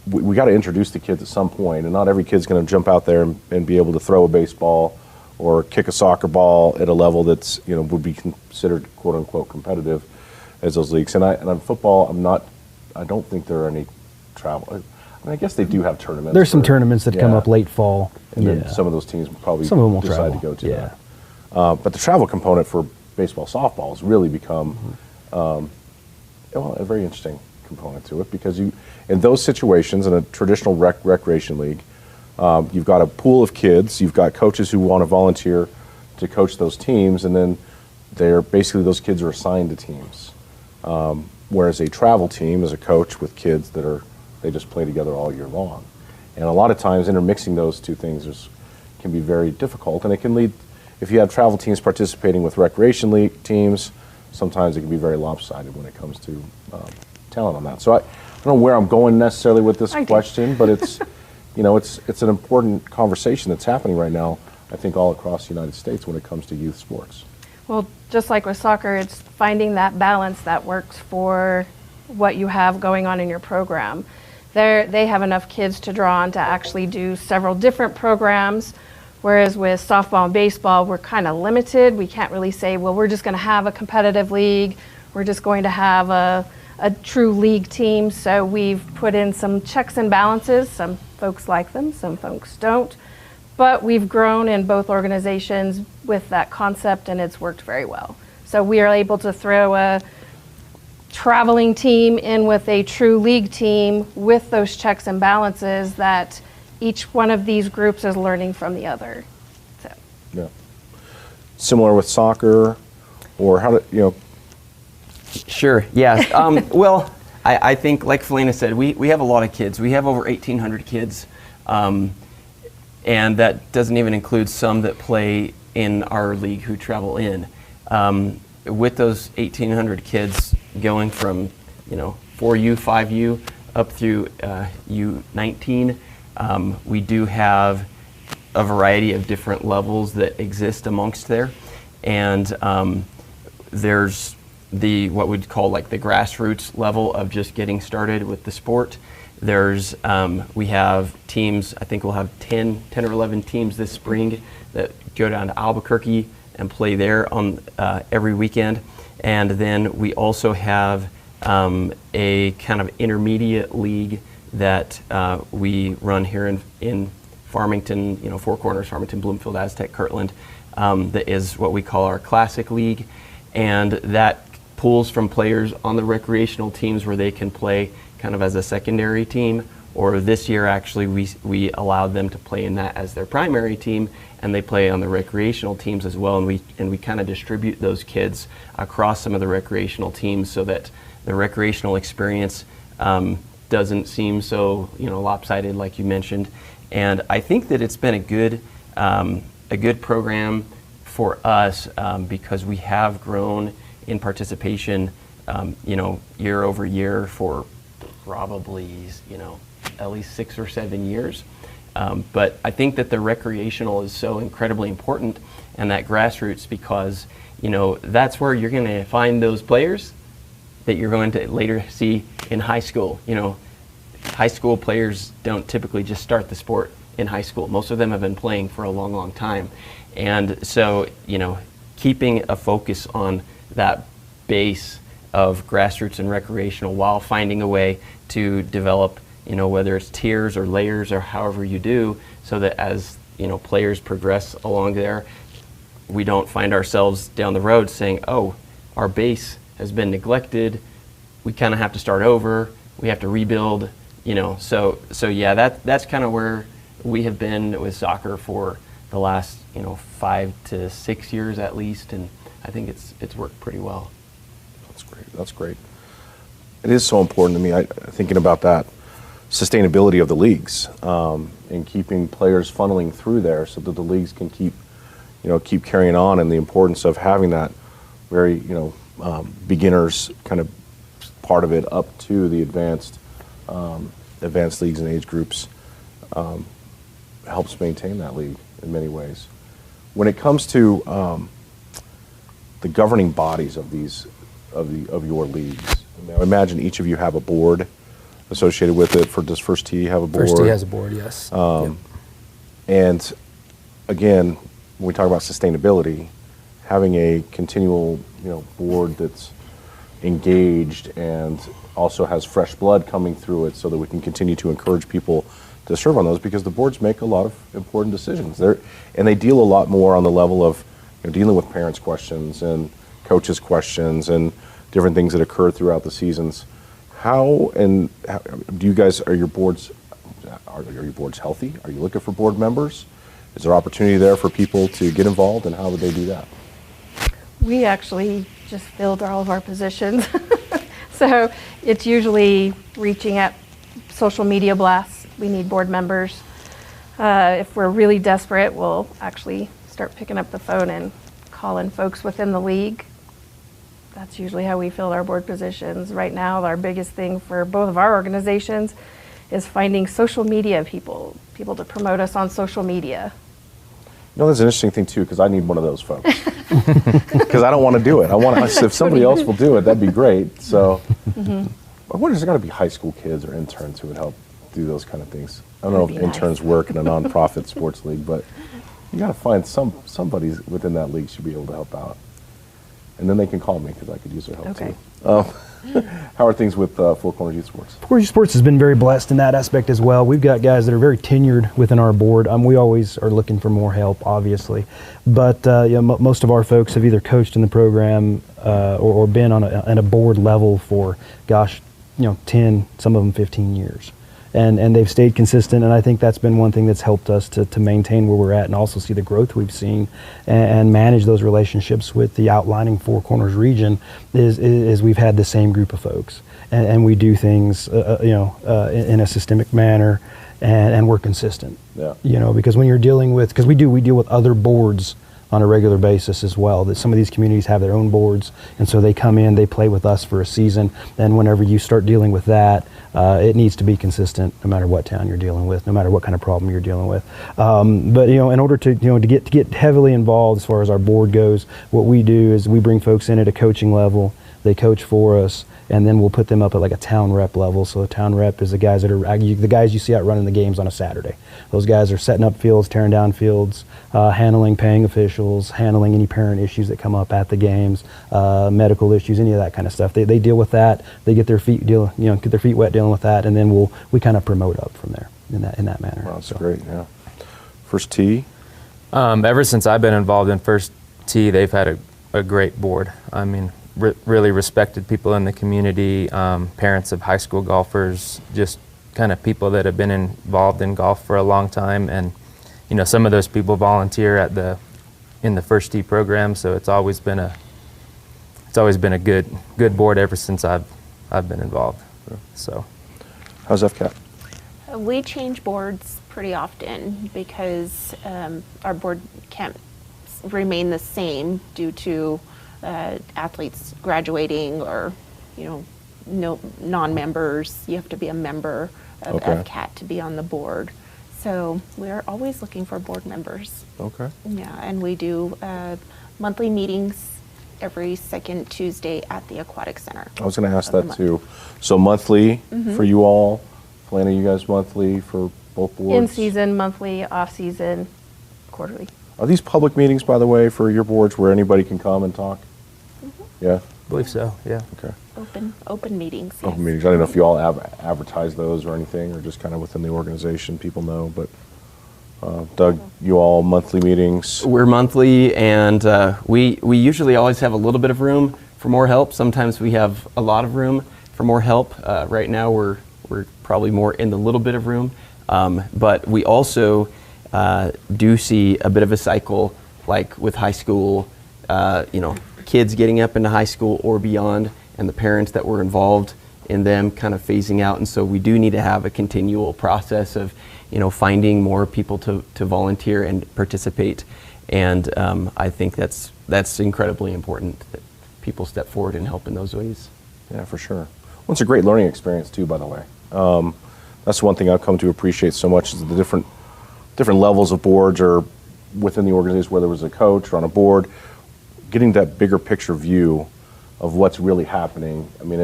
We got to introduce the kids at some point, and not every kid's going to jump out there and be able to throw a baseball or kick a soccer ball at a level that's, would be considered quote unquote competitive as those leagues. And on football, I don't think there are any travel. I mean, I guess they do have tournaments. There's some tournaments that come up late fall. And then some of those teams probably Some of them will decide travel. to go to Yeah. that. But the travel component for baseball, softball has really become a very interesting component to it, because in those situations, in a traditional recreation league, you've got a pool of kids, you've got coaches who want to volunteer to coach those teams, and then those kids are assigned to teams. Whereas a travel team is a coach with kids they just play together all year long. And a lot of times intermixing those two things can be very difficult, and it can lead, if you have travel teams participating with recreation league teams, sometimes it can be very lopsided when it comes to talent on that. So I don't know where I'm going necessarily with this question, but it's it's an important conversation that's happening right now, I think, all across the United States when it comes to youth sports. Well, just like with soccer, it's finding that balance that works for what you have going on in your program. They have enough kids to draw on to actually do several different programs, whereas with softball and baseball, we're kind of limited. We can't really say, well, we're just going to have a competitive league. We're just going to have a true league team. So we've put in some checks and balances. Some folks like them, some folks don't. But we've grown in both organizations with that concept, and it's worked very well. So we are able to throw a traveling team in with a true league team with those checks and balances that each one of these groups is learning from the other. So. Yeah. Similar with soccer, or how do Sure, yes. Well, I think, like Felina said, we have a lot of kids. We have over 1,800 kids, and that doesn't even include some that play in our league who travel in. With those 1,800 kids going from 4U, 5U, up through U19, we do have a variety of different levels that exist amongst there, and there's what we'd call like the grassroots level of just getting started with the sport. We have teams, I think we'll have 10 or 11 teams this spring that go down to Albuquerque and play there on every weekend. And then we also have a kind of intermediate league that we run here in Farmington, Four Corners, Farmington, Bloomfield, Aztec, Kirtland, that is what we call our Classic League. And that pulls from players on the recreational teams where they can play kind of as a secondary team, or this year actually we allowed them to play in that as their primary team, and they play on the recreational teams as well, and we kind of distribute those kids across some of the recreational teams so that the recreational experience doesn't seem so lopsided like you mentioned. And I think that it's been a good program for us because we have grown in participation, year over year for probably, at least 6 or 7 years. But I think that the recreational is so incredibly important, and that grassroots, because, that's where you're going to find those players that you're going to later see in high school. High school players don't typically just start the sport in high school. Most of them have been playing for a long, long time. And so, keeping a focus on that base of grassroots and recreational while finding a way to develop, whether it's tiers or layers or however you do, so that as, players progress along there, we don't find ourselves down the road saying, oh, our base has been neglected, we kind of have to start over, we have to rebuild, So yeah, that's kind of where we have been with soccer for the last, 5 to 6 years at least, and I think it's worked pretty well. That's great. It is so important to me, thinking about that. sustainability of the leagues, and keeping players funneling through there so that the leagues can keep carrying on, and the importance of having that very, beginners kind of part of it up to the advanced leagues and age groups, helps maintain that league in many ways. When it comes to the governing bodies of your leagues, I imagine each of you have a board associated with it. Does First Tee have a board? First Tee has a board, yes. Yep. And again, when we talk about sustainability, having a continual, board that's engaged and also has fresh blood coming through it, so that we can continue to encourage people to serve on those, because the boards make a lot of important decisions. And they deal a lot more on the level of dealing with parents' questions and coaches' questions and different things that occur throughout the seasons. How do you guys, are your boards healthy? Are you looking for board members? Is there opportunity there for people to get involved, and how would they do that? We actually just filled all of our positions. So it's usually reaching at social media blasts. We need board members. If we're really desperate, we'll actually start picking up the phone and calling folks within the league. That's usually how we fill our board positions. Right now, our biggest thing for both of our organizations is finding social media people to promote us on social media. That's an interesting thing too, because I need one of those folks. Because I don't want to do it. If somebody else will do it, that'd be great. So, I wonder, there's got to be high school kids or interns who would help do those kind of things. I don't know if interns work in a nonprofit sports league, but you got to find somebody within that league should be able to help out. And then they can call me, because I could use their help too. How are things with Four Corners Youth Sports? Four Corners Youth Sports has been very blessed in that aspect as well. We've got guys that are very tenured within our board. We always are looking for more help, obviously. But most of our folks have either coached in the program or been on a board level for, 10, some of them 15 years. And they've stayed consistent, and I think that's been one thing that's helped us to maintain where we're at, and also see the growth we've seen and manage those relationships with the outlining Four Corners region. Is we've had the same group of folks, and we do things in a systemic manner, and we're consistent. Yeah. Because when you're dealing with, because we deal with other boards on a regular basis as well, that some of these communities have their own boards, and so they come in, they play with us for a season, and whenever you start dealing with that, it needs to be consistent no matter what town you're dealing with, no matter what kind of problem you're dealing with. But in order to get heavily involved as far as our board goes, what we do is we bring folks in at a coaching level, they coach for us, and then we'll put them up at like a town rep level. So a town rep is the guys you see out running the games on a Saturday. Those guys are setting up fields, tearing down fields, handling paying officials, handling any parent issues that come up at the games, medical issues, any of that kind of stuff. They deal with that. They get their feet wet dealing with that, and then we kind of promote up from there in that manner. Wow, that's great. Yeah. First Tee. Ever since I've been involved in First Tee, they've had a great board. I mean, really respected people in the community, parents of high school golfers, just kind of people that have been involved in golf for a long time. And some of those people volunteer in the First Tee program, so it's always been a good board ever since I've been involved. Yeah. So, how's FCAT? We change boards pretty often because our board can't remain the same due to athletes graduating or no non-members. You have to be a member of FCAT to be on the board. So we're always looking for board members. Okay. Yeah, and we do monthly meetings every second Tuesday at the Aquatic Center. I was going to ask that too. So monthly for you all. Flanny, you guys monthly for both boards? In season, monthly, off season, quarterly. Are these public meetings, by the way, for your boards where anybody can come and talk? Yeah? I believe so, yeah. Okay. Open meetings. Yes. Open meetings. I don't know if you all advertise those or anything, or just kind of within the organization, people know, but Doug, you all monthly meetings? We're monthly, and we usually always have a little bit of room for more help. Sometimes we have a lot of room for more help. Right now we're probably more in the little bit of room, but we also do see a bit of a cycle, like with high school, kids getting up into high school or beyond, and the parents that were involved in them kind of phasing out. And so we do need to have a continual process of, finding more people to volunteer and participate. And I think that's incredibly important that people step forward and help in those ways. Yeah, for sure. Well, it's a great learning experience too, by the way. That's one thing I've come to appreciate so much is the different levels of boards or within the organization, whether it was a coach or on a board, getting that bigger picture view of what's really happening. I mean,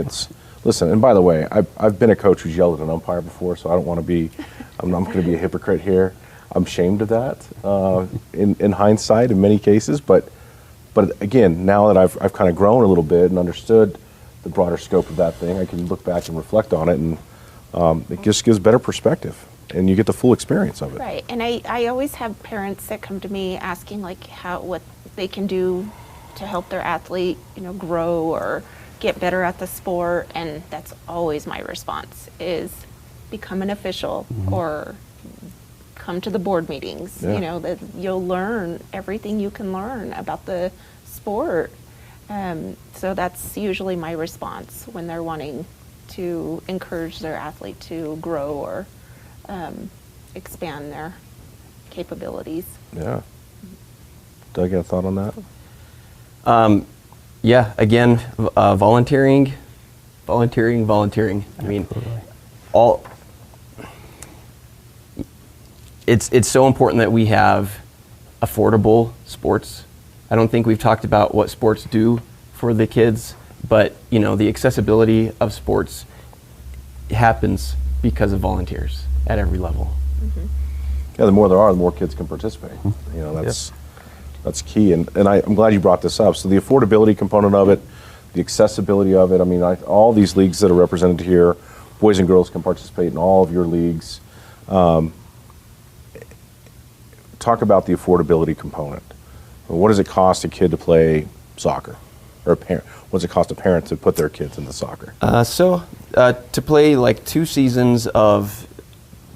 listen, and by the way, I've been a coach who's yelled at an umpire before, so I don't want to be, I'm going to be a hypocrite here. I'm ashamed of that in hindsight in many cases, but again, now that I've kind of grown a little bit and understood the broader scope of that thing, I can look back and reflect on it, and it just gives better perspective, and you get the full experience of it. Right, and I always have parents that come to me asking like what they can do to help their athlete, grow or get better at the sport, and that's always my response is become an official or come to the board meetings. Yeah. That you'll learn everything you can learn about the sport. So that's usually my response when they're wanting to encourage their athlete to grow or expand their capabilities. Yeah. Doug, you got a thought on that? Yeah, again, volunteering. I mean, it's so important that we have affordable sports. I don't think we've talked about what sports do for the kids, but the accessibility of sports happens because of volunteers at every level. Yeah, the more there are, the more kids can participate. That's key, and I'm glad you brought this up. So the affordability component of it, the accessibility of it. I mean, all these leagues that are represented here, boys and girls can participate in all of your leagues. Talk about the affordability component. What does it cost a kid to play soccer, or what does it cost a parent to put their kids into soccer? To play like 2 seasons of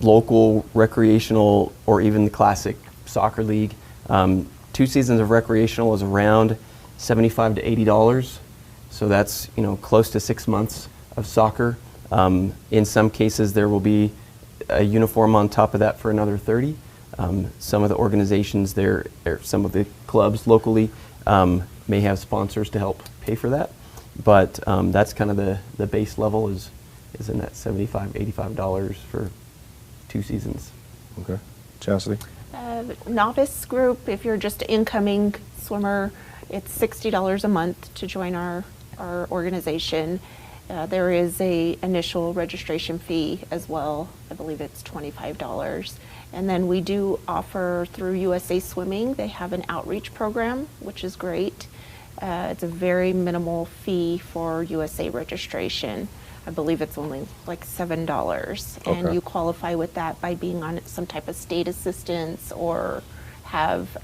local recreational or even the classic soccer league. 2 seasons of recreational is around $75 to $80. So that's close to 6 months of soccer. In some cases, there will be a uniform on top of that for another 30. Some of the organizations there, or some of the clubs locally, may have sponsors to help pay for that. But that's kind of the base level is in that $75, $85 for 2 seasons. Okay. Chastity? Novice group, if you're just an incoming swimmer, it's $60 a month to join our organization. There is a initial registration fee as well. I believe it's $25. And then we do offer through USA Swimming, they have an outreach program, which is great. It's a very minimal fee for USA registration. I believe it's only like $7. Okay. And you qualify with that by being on some type of state assistance or have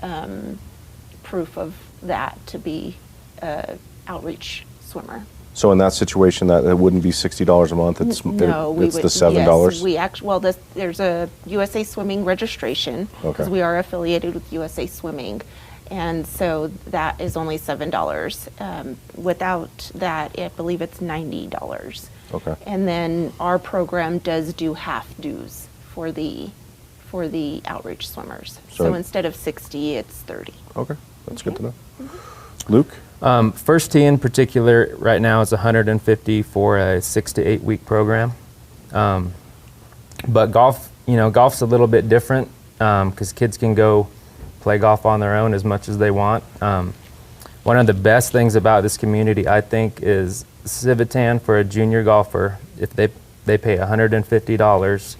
proof of that to be an outreach swimmer. So in that situation, that it wouldn't be $60 a month. It's No, it's the $7. Yes, there's a USA Swimming registration because Okay. we are affiliated with USA Swimming, and so that is only $7. Without that, I believe it's $90. Okay. And then our program does do half dues for the outreach swimmers. So So- instead of 60, it's 30. Okay, that's good to know. Luke? First tee in particular right now is $150 for a 6 to 8 week program. But golf's a little bit different because kids can go play golf on their own as much as they want. One of the best things about this community, I think, is Civitan for a junior golfer. If they pay $150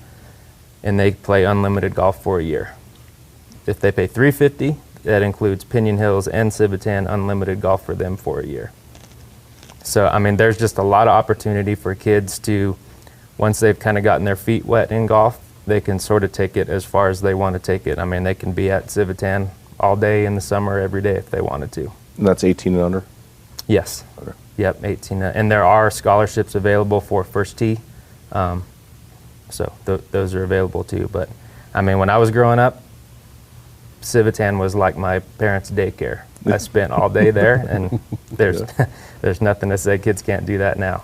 and they play unlimited golf for a year. If they pay $350, that includes Pinion Hills and Civitan unlimited golf for them for a year. So, I mean, there's just a lot of opportunity for kids to, once they've kind of gotten their feet wet in golf, they can sort of take it as far as they want to take it. I mean, they can be at Civitan all day in the summer, every day if they wanted to. And that's 18 and under? Yes. Okay. Yep, 18. And there are scholarships available for first tee. So those are available too. But, I mean, when I was growing up, Civitan was like my parents' daycare. I spent all day there, and there's nothing to say kids can't do that now.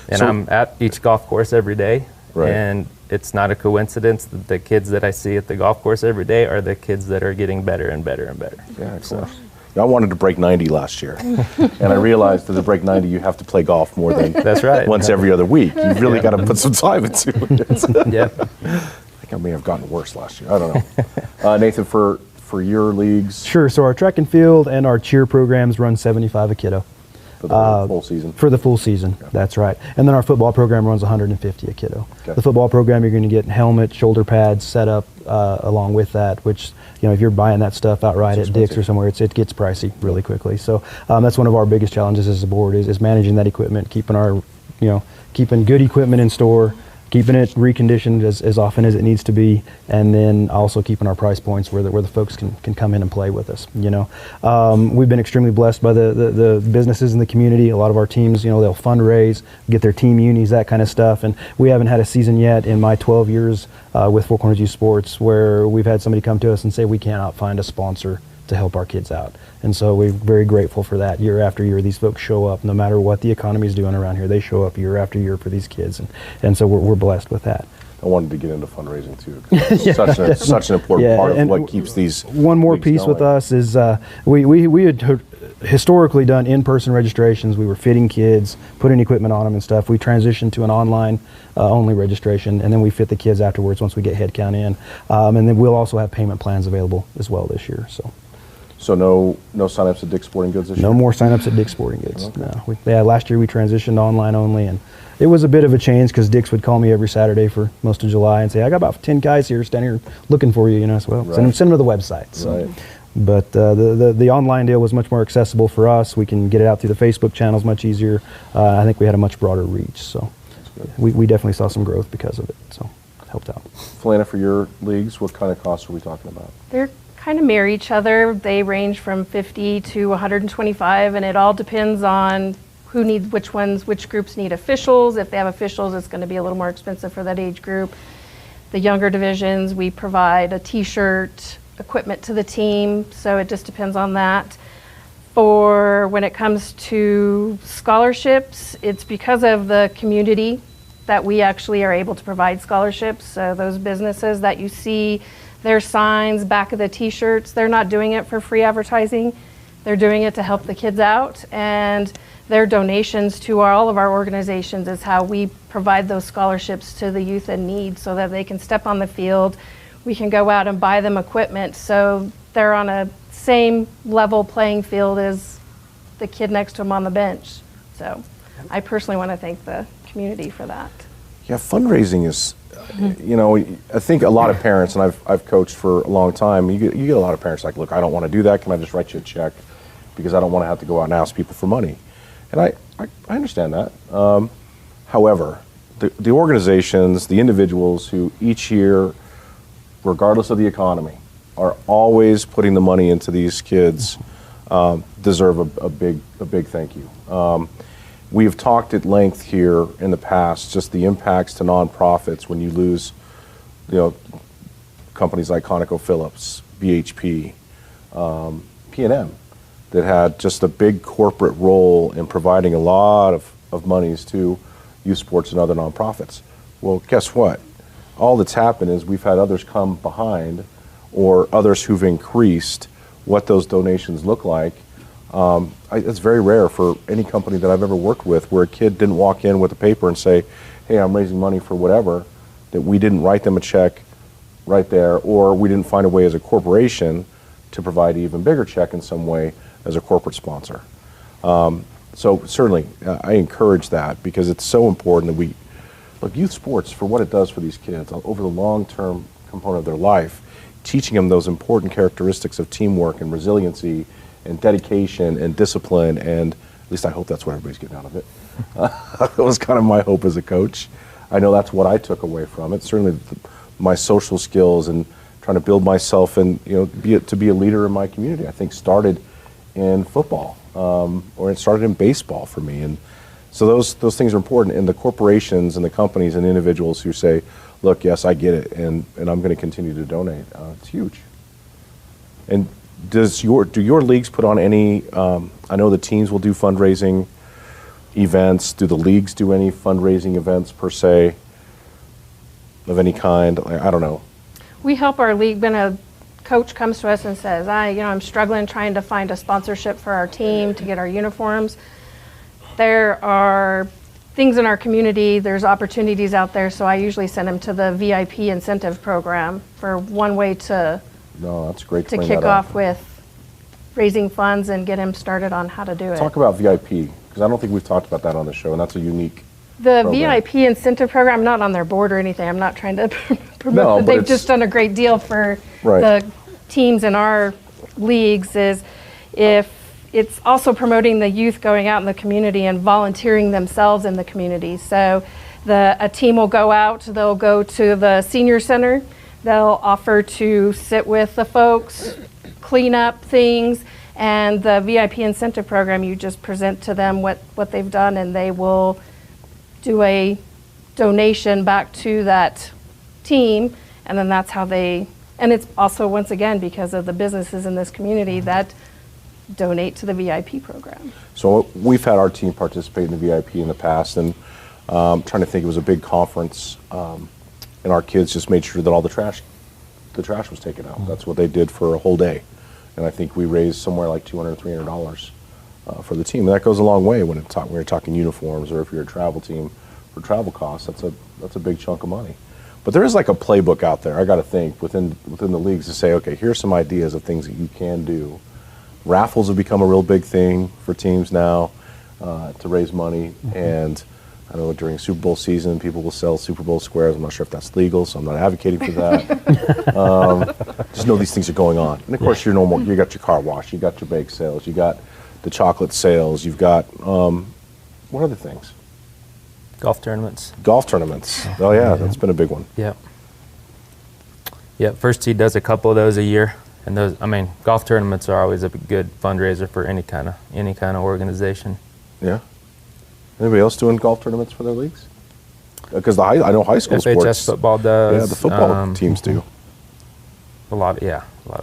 And So- I'm at each golf course every day. Right. And it's not a coincidence that the kids that I see at the golf course every day are the kids that are getting better and better and better. Yeah, of course. I wanted to break 90 last year, and I realized that to break 90, you have to play golf more than That's right. once every other week. You've really got to put some time into it. Yep. I think I may have gotten worse last year. I don't know. Nathan, for your leagues, Sure. So our track and field and our cheer programs run 75 a kiddo for the full season. for the full season. That's right. And then our football program runs 150 a kiddo. Okay. The football program, you're going to get helmet, shoulder pads set up along with that, which, you know, if you're buying that stuff outright It's at Dick's or expensive. somewhere, it gets pricey really quickly. So that's one of our biggest challenges as a board is managing that equipment, keeping good equipment in store, keeping it reconditioned as often as it needs to be, and then also keeping our price points where the folks can come in and play with us. We've been extremely blessed by the businesses in the community. A lot of our teams, they'll fundraise, get their team unis, that kind of stuff. And we haven't had a season yet in my 12 years with Four Corners Youth Sports where we've had somebody come to us and say we cannot find a sponsor to help our kids out. And so we're very grateful for that. Year after year, these folks show up. No matter what the economy is doing around here, they show up year after year for these kids. And so we're blessed with that. I wanted to get into fundraising too. 'Cause it's such an important part of and what keeps these. One more leagues piece with going. us is we had historically done in-person registrations. We were fitting kids, putting equipment on them and stuff. We transitioned to an online only registration, and then we fit the kids afterwards once we get head count in. And then we'll also have payment plans available as well this year. So no signups at Dick's Sporting Goods this year? No more signups at Dick's Sporting Goods. No. Last year we transitioned to online only, and it was a bit of a change because Dick's would call me every Saturday for most of July and say, I got about 10 guys here standing here looking for you, So, well, Right. send them to the website. So. Right. But the online deal was much more accessible for us. We can get it out through the Facebook channels much easier. I think we had a much broader reach. So we definitely saw some growth because of it. So it helped out. Felina, for your leagues, what kind of costs are we talking about? They're kind of mirror each other. They range from 50 to 125, and it all depends on who needs which ones, which groups need officials. If they have officials, it's going to be a little more expensive for that age group. The younger divisions, we provide a t-shirt, equipment to the team, so it just depends on that. For when it comes to scholarships, it's because of the community that we actually are able to provide scholarships. So those businesses that you see, their signs, back of the t-shirts, they're not doing it for free advertising. They're doing it to help the kids out, and their donations to all of our organizations is how we provide those scholarships to the youth in need so that they can step on the field. We can go out and buy them equipment so they're on a same level playing field as the kid next to them on the bench. So I personally want to thank the community for that. Yeah, fundraising is, I think a lot of parents, and I've coached for a long time, you get a lot of parents like, look, I don't want to do that. Can I just write you a check? Because I don't want to have to go out and ask people for money. And I understand that. However, the organizations, the individuals who each year, regardless of the economy, are always putting the money into these kids deserve a big thank you. We have talked at length here in the past just the impacts to nonprofits when you lose, companies like ConocoPhillips, BHP, P&M, that had just a big corporate role in providing a lot of monies to youth sports and other nonprofits. Well, guess what? All that's happened is we've had others come behind, or others who've increased what those donations look like. It's very rare for any company that I've ever worked with where a kid didn't walk in with a paper and say, hey, I'm raising money for whatever, that we didn't write them a check right there, or we didn't find a way as a corporation to provide an even bigger check in some way as a corporate sponsor. So certainly, I encourage that because it's so important that look, youth sports, for what it does for these kids over the long-term component of their life, teaching them those important characteristics of teamwork and resiliency and dedication and discipline, and at least I hope that's what everybody's getting out of it. That was kind of my hope as a coach. I know that's what I took away from it. Certainly my social skills and trying to build myself and to be a leader in my community, I think started in football, or it started in baseball for me. And so those things are important. And the corporations and the companies and individuals who say, look, yes, I get it, and I'm going to continue to donate, it's huge. And do your leagues put on any, I know the teams will do fundraising. events? Do the leagues do any fundraising events per se of any kind? I don't know. We help our league when a coach comes to us and says, I'm struggling trying to find a sponsorship for our team to get our uniforms. There are things in our community, there's opportunities out there, so I usually send them to the VIP incentive program for one way to No, that's great to bring kick that up. off with raising funds and get him started on how to do it. Talk about VIP, because I don't think we've talked about that on the show, and that's a unique The program. VIP incentive program, I'm not on their board or anything. I'm not trying to promote No, that. but They've it's- just done a great deal for Right. the teams in our leagues. Is if it's also promoting the youth going out in the community and volunteering themselves in the community. So a team will go out, they'll go to the senior center, they'll offer to sit with the folks, clean up things, and the VIP incentive program, you just present to them what they've done, and they will do a donation back to that team, and then that's how and it's also, once again, because of the businesses in this community that donate to the VIP program. So we've had our team participate in the VIP in the past, and trying to think, it was a big conference, and our kids just made sure that all the trash was taken out. That's what they did for a whole day, and I think we raised somewhere like $200, $300 for the team. And that goes a long way when we're talking uniforms, or if you're a travel team for travel costs. That's a big chunk of money. But there is like a playbook out there, I got to think, within the leagues to say, okay, here's some ideas of things that you can do. Raffles have become a real big thing for teams now to raise money. And I know during Super Bowl season, people will sell Super Bowl squares. I'm not sure if that's legal, so I'm not advocating for that. Just know these things are going on. And of course, you got your car wash, you got your bake sales, you got the chocolate sales, you've got, what other things? Golf tournaments. Golf tournaments. Oh yeah, that's been a big one. Yep. Yep. First Tee does a couple of those a year, and those, golf tournaments are always a good fundraiser for any kind of organization. Yeah. Anybody else doing golf tournaments for their leagues? Because I know high school FHS sports. football does. Yeah, the football teams do. A lot of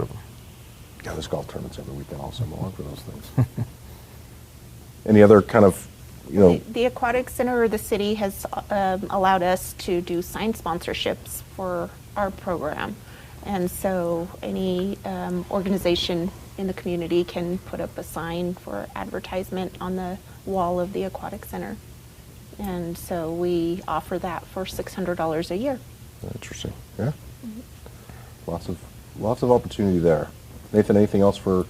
them. Yeah, there's golf tournaments every weekend all summer long for those things. Any other kind of, The Aquatic Center or the city has allowed us to do sign sponsorships for our program. And so any organization in the community can put up a sign for advertisement on the wall of the Aquatic Center. And so we offer that for $600 a year. Interesting. Yeah. Lots of opportunity there. Nathan, anything else for?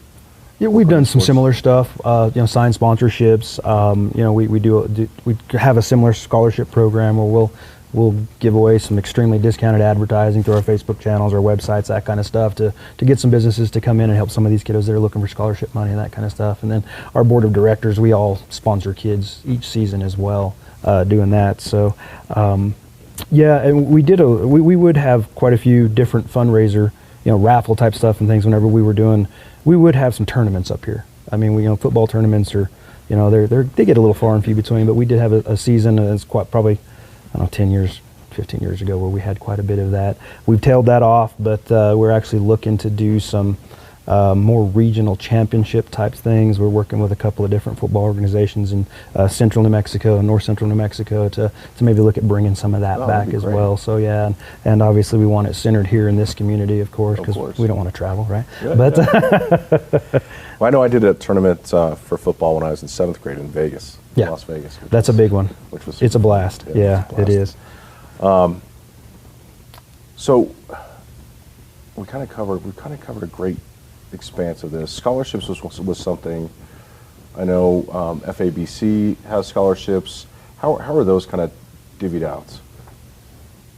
Yeah, we've done some sports? similar stuff. Sign sponsorships. We have a similar scholarship program where we'll give away some extremely discounted advertising through our Facebook channels, our websites, that kind of stuff, to get some businesses to come in and help some of these kiddos that are looking for scholarship money and that kind of stuff. And then our board of directors, we all sponsor kids each season as well, doing that. So, and we would have quite a few different fundraiser, raffle type stuff and things whenever we would have some tournaments up here. Football tournaments are, they get a little far and few between, but we did have a season, and it's quite probably, 10 years, 15 years ago, where we had quite a bit of that. We've tailed that off, but we're actually looking to do some more regional championship type things. We're working with a couple of different football organizations in central New Mexico and north central New Mexico to maybe look at bringing some of that back as great. well. So yeah, and obviously we want it centered here in this community, of course, because we don't want to travel, right? Yeah, but Well, I know I did a tournament for football when I was in 7th grade in Vegas, Yeah. Las Vegas. that's a big one. Which was It's a blast. Yeah, it's a it blast. is. So we kind of covered a great expanse of this. Scholarships was something. I know FABC has scholarships. How are those kind of divvied out?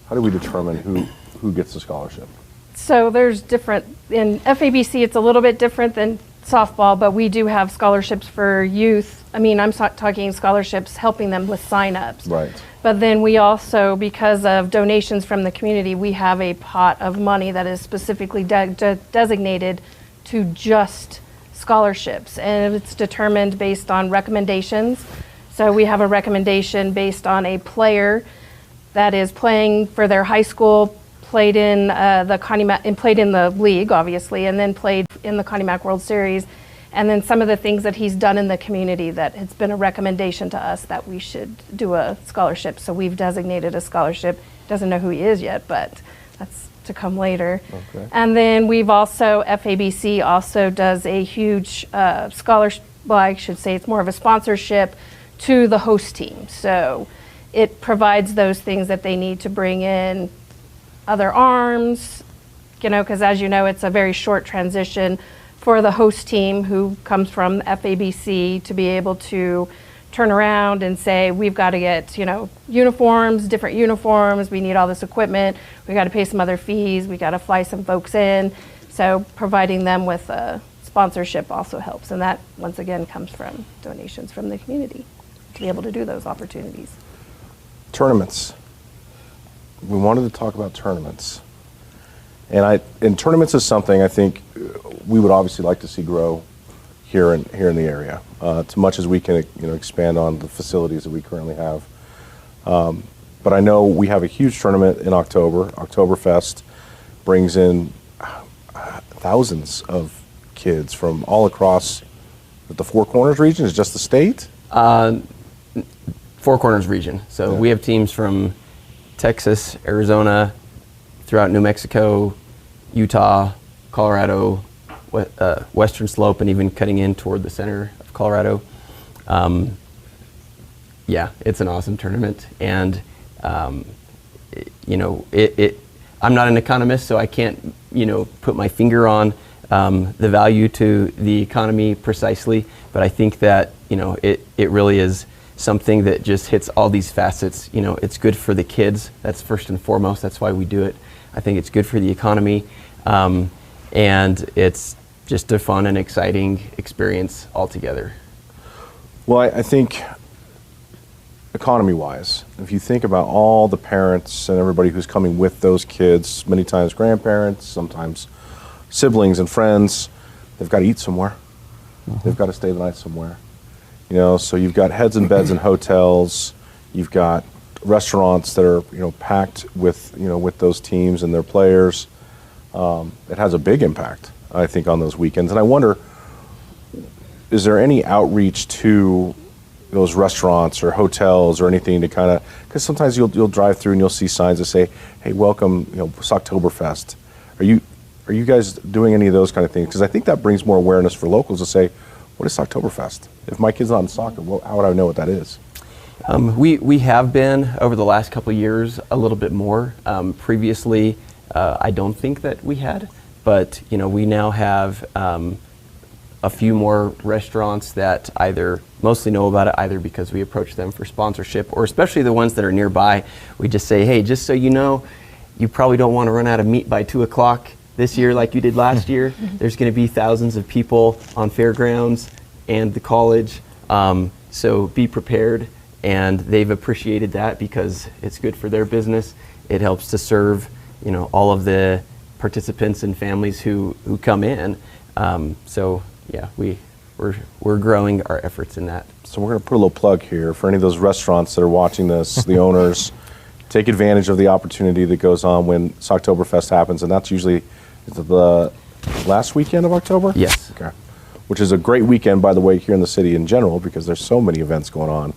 How do we determine who gets the scholarship? So there's different, in FABC it's a little bit different than softball, but we do have scholarships for youth. I'm talking scholarships helping them with sign-ups. Right. But then we also, because of donations from the community, we have a pot of money that is specifically designated to just scholarships. And it's determined based on recommendations. So we have a recommendation based on a player that is playing for their high school, played in the Connie Mack, and played in the league, obviously, and then played in the Connie Mack World Series. And then some of the things that he's done in the community that it's been a recommendation to us that we should do a scholarship. So we've designated a scholarship. Doesn't know who he is yet, but that's to come later. Okay. And then we've also, FABC also does a huge scholarship, well, I should say it's more of a sponsorship to the host team. So it provides those things that they need to bring in other arms, you know, because as you know, it's a very short transition for the host team who comes from FABC to be able to turn around and say, we've got to get, you know, uniforms, different uniforms, we need all this equipment, we got to pay some other fees, we got to fly some folks in. So providing them with a sponsorship also helps. And that, once again, comes from donations from the community to be able to do those opportunities. Tournaments. We wanted to talk about tournaments. And tournaments is something I think we would obviously like to see grow here in the area, as much as we can, you know, expand on the facilities that we currently have. But I know we have a huge tournament in October. Oktoberfest brings in thousands of kids from all across the Four Corners region. Is it just the state? Four Corners region. So Yeah. we have teams from Texas, Arizona, throughout New Mexico, Utah, Colorado, Western Slope, and even cutting in toward the center of Colorado. Yeah, it's an awesome tournament. And, you know, I'm not an economist, so I can't, you know, put my finger on the value to the economy precisely, but I think that, you know, it really is something that just hits all these facets. You know, it's good for the kids. That's first and foremost. That's why we do it. I think it's good for the economy, and it's just a fun and exciting experience altogether. Well, I think economy-wise, if you think about all the parents and everybody who's coming with those kids, many times grandparents, sometimes siblings and friends, they've got to eat somewhere. They've got to stay the night somewhere. You know, so you've got heads and beds in hotels. You've got restaurants that are, you know, packed with, you know, with those teams and their players. It has a big impact, I think, on those weekends. And I wonder, is there any outreach to those restaurants or hotels or anything to kind of, because sometimes you'll drive through and you'll see signs that say, hey, welcome, you know, it's Oktoberfest. Are you guys doing any of those kind of things? Because I think that brings more awareness for locals to say, what is Oktoberfest? If my kid's not in soccer, how would I know what that is? We have been, over the last couple of years, a little bit more. Previously, I don't think that we had, but, you know, we now have a few more restaurants that either mostly know about it, either because we approach them for sponsorship, or especially the ones that are nearby. We just say, hey, just so you know, you probably don't want to run out of meat by 2 o'clock this year like you did last year. There's going to be thousands of people on fairgrounds and the college, so be prepared. And they've appreciated that because it's good for their business. It helps to serve, you know, all of the participants and families who come in. So yeah, we're growing our efforts in that. So we're going to put a little plug here for any of those restaurants that are watching this, the owners. Take advantage of the opportunity that goes on when Oktoberfest happens, and that's usually the last weekend of October? Yes. Okay. Which is a great weekend, by the way, here in the city in general, because there's so many events going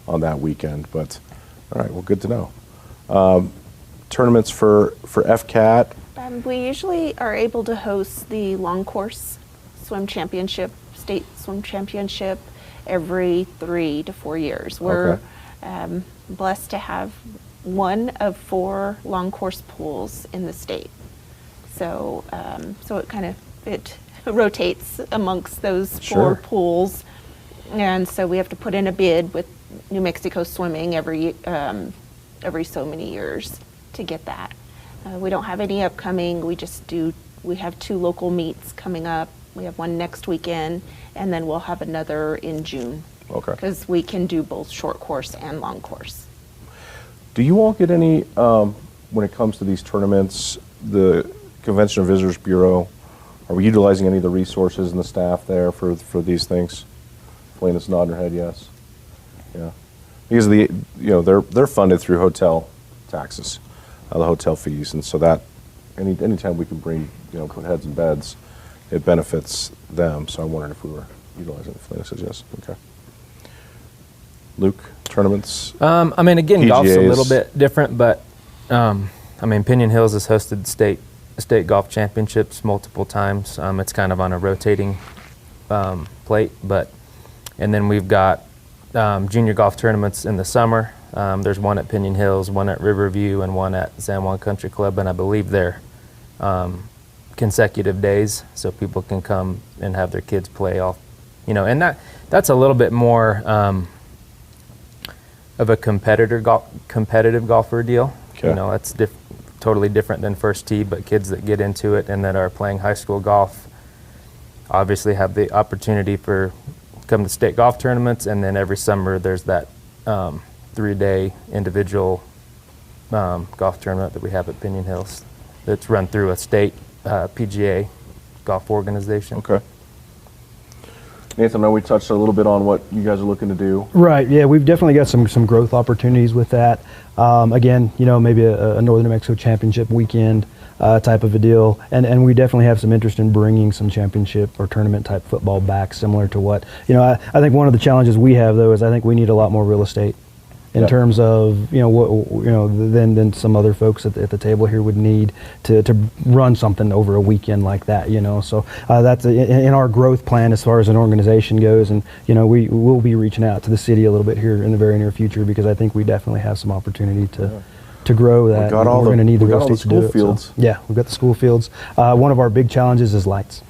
on that weekend. But, all right, well, good to know. Tournaments for FCAT? We usually are able to host the long course swim championship, state swim championship, every 3 to 4 years. We're blessed to have one of 4 long course pools in the state. So, so it rotates amongst those 4 pools, and so we have to put in a bid with New Mexico Swimming every so many years to get that. We don't have any upcoming. We have 2 local meets coming up. We have one next weekend, and then we'll have another in June. Okay. Because we can do both short course and long course. Do you all get any, when it comes to these tournaments, the Convention and Visitors Bureau, are we utilizing any of the resources and the staff there for these things? Felena's nodding her head yes. Yeah. Because they're funded through hotel taxes, the hotel fees, and so that anytime we can bring, put heads in beds it benefits them. So I'm wondering if we were utilizing it. Felina says yes. Okay. Luke, tournaments? I mean, again, golf's a PGAs. little bit different, but I mean, Pinion Hills has hosted state golf championships multiple times. It's kind of on a rotating plate, and then we've got junior golf tournaments in the summer. There's one at Pinion Hills, one at Riverview, and one at San Juan Country Club, and I believe they're consecutive days, so people can come and have their kids play all, and that's a little bit more of a competitive golfer deal. Okay. That's totally different than First Tee, but kids that get into it and that are playing high school golf obviously have the opportunity for come to state golf tournaments, and then every summer there's that 3-day individual golf tournament that we have at Pinion Hills that's run through a state PGA golf organization. Okay. Nathan, I know we touched a little bit on what you guys are looking to do. Right. Yeah, we've definitely got some growth opportunities with that. Again, maybe a Northern New Mexico Championship weekend type of a deal, and we definitely have some interest in bringing some championship or tournament type football back, similar to what I think one of the challenges we have though is I think we need a lot more real estate in Yep. terms of than some other folks at the table here would need to run something over a weekend like that. So that's in our growth plan as far as an organization goes, and we will be reaching out to the city a little bit here in the very near future, because I think we definitely have some opportunity to grow that. got all We're the- going to need the we real got all the estate to do school it, fields. so. Yeah, we've got the school fields. One of our big challenges is lights.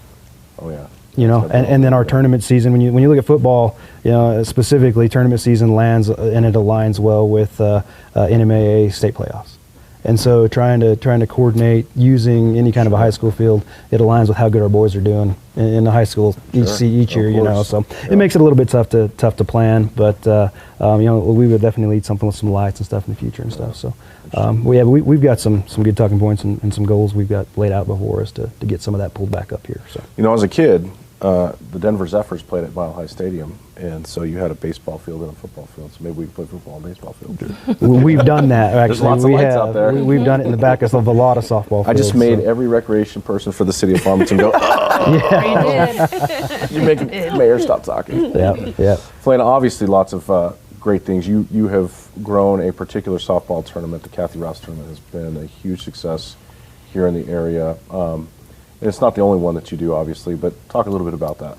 Oh, yeah. And then our tournament season, when you look at football, specifically tournament season lands and it aligns well with NMAA state playoffs. And so trying to coordinate using any kind of a high school field, it aligns with how good our boys are doing in the high school each year, So it makes it a little bit tough to plan, but we would definitely need something with some lights and stuff in the future and stuff. So we've got some good talking points and some goals we've got laid out before us to get some of that pulled back up here. So As a kid, the Denver Zephyrs played at Mile High Stadium, and so you had a baseball field and a football field. So maybe we can play football and baseball field. we've done that actually. There's lots of lights out there. We've done it in the back of a lot of softball fields. I just made so. every recreation person for the city of Farmington go, You did. you make mayor stop talking. Yeah. Felina, obviously lots of great things. You have grown a particular softball tournament. The Kathy Rouse tournament has been a huge success here in the area. And it's not the only one that you do, obviously, but talk a little bit about that.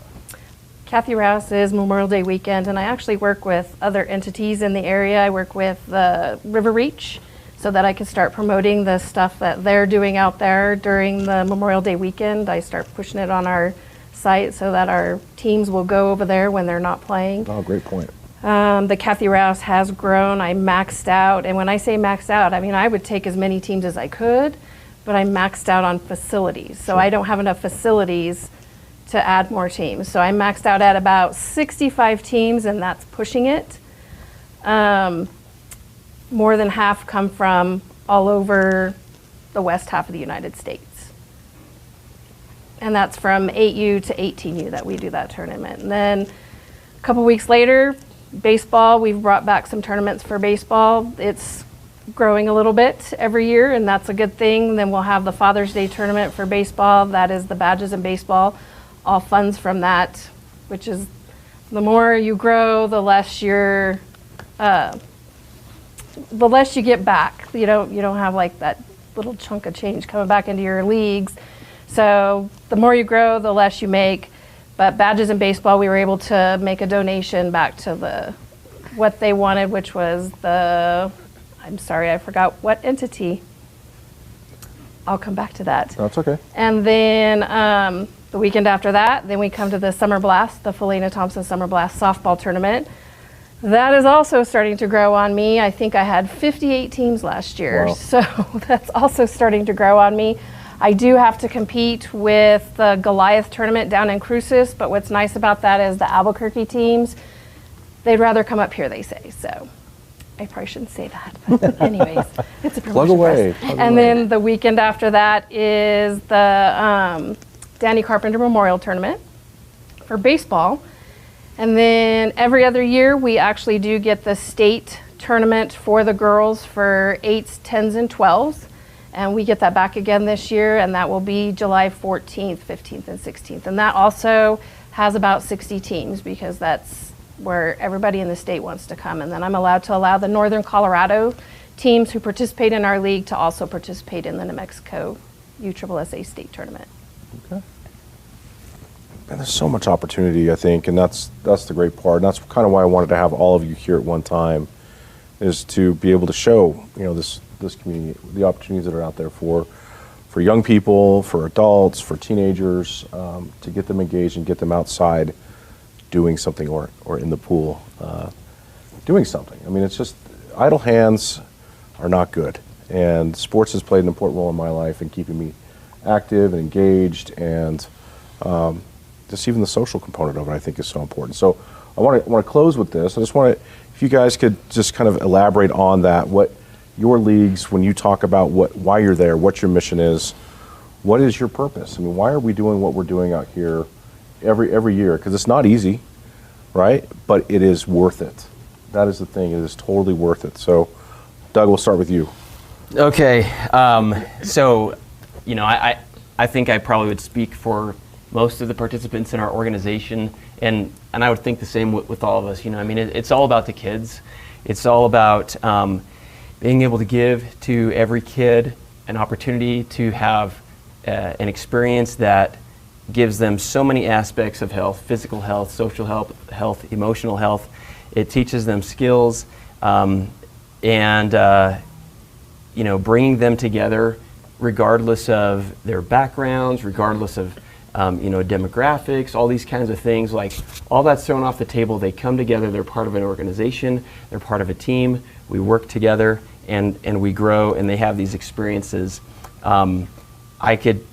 Kathy Rouse is Memorial Day weekend, and I actually work with other entities in the area. I work with the River Reach so that I can start promoting the stuff that they're doing out there during the Memorial Day weekend. I start pushing it on our site so that our teams will go over there when they're not playing. Oh, great point. The Kathy Rouse has grown. I maxed out, and when I say maxed out, I mean I would take as many teams as I could, but I maxed out on facilities. So I don't have enough facilities to add more teams. So I maxed out at about 65 teams, and that's pushing it. More than half come from all over the west half of the United States. And that's from 8U to 18U that we do that tournament. And then a couple weeks later, baseball, we've brought back some tournaments for baseball. It's growing a little bit every year, and that's a good thing. Then we'll have the Father's Day tournament for baseball. That is the badges in baseball. All funds from that, which is the more you grow, the less you get back. You don't have like that little chunk of change coming back into your leagues. So the more you grow, the less you make. But badges in baseball, we were able to make a donation back to what they wanted, which was I'm sorry, I forgot what entity. I'll come back to that. That's okay. And then the weekend after that, then we come to the Summer Blast, the Felina Thompson Summer Blast softball tournament. That is also starting to grow on me. I think I had 58 teams last year. Wow. So that's also starting to grow on me. I do have to compete with the Goliath tournament down in Cruces, but what's nice about that is the Albuquerque teams, they'd rather come up here, they say. So I probably shouldn't say that, but anyways, it's a promotion for us. And then the weekend after that is the Danny Carpenter Memorial Tournament for baseball. And then every other year, we actually do get the state tournament for the girls for 8s, 10s, and 12s. And we get that back again this year, and that will be July 14th, 15th, and 16th. And that also has about 60 teams, because that's where everybody in the state wants to come. And then I'm allowed to allow the Northern Colorado teams who participate in our league to also participate in the New Mexico USSSA state tournament. Okay. And there's so much opportunity, I think, and that's the great part. And that's kind of why I wanted to have all of you here at one time, is to be able to show, this community, the opportunities that are out there for young people, for adults, for teenagers, to get them engaged and get them outside doing something, or in the pool doing something. I mean, it's just, idle hands are not good. And sports has played an important role in my life in keeping me active and engaged, and just even the social component of it, I think, is so important. So I want to close with this. I just want to, if you guys could just kind of elaborate on that, what your leagues, when you talk about why you're there, what your mission is, what is your purpose? I mean, why are we doing what we're doing out here every year? Because it's not easy, right? But it is worth it. That is the thing. It is totally worth it. So, Doug, we'll start with you. Okay, so, I think I probably would speak for most of the participants in our organization, and I would think the same with all of us. It's all about the kids. It's all about being able to give to every kid an opportunity to have an experience that gives them so many aspects of health: physical health, social health, emotional health. It teaches them skills, and bringing them together regardless of their backgrounds, regardless of demographics, all these kinds of things. Like, all that's thrown off the table. They come together, they're part of an organization, they're part of a team, we work together, and we grow, and they have these experiences. I could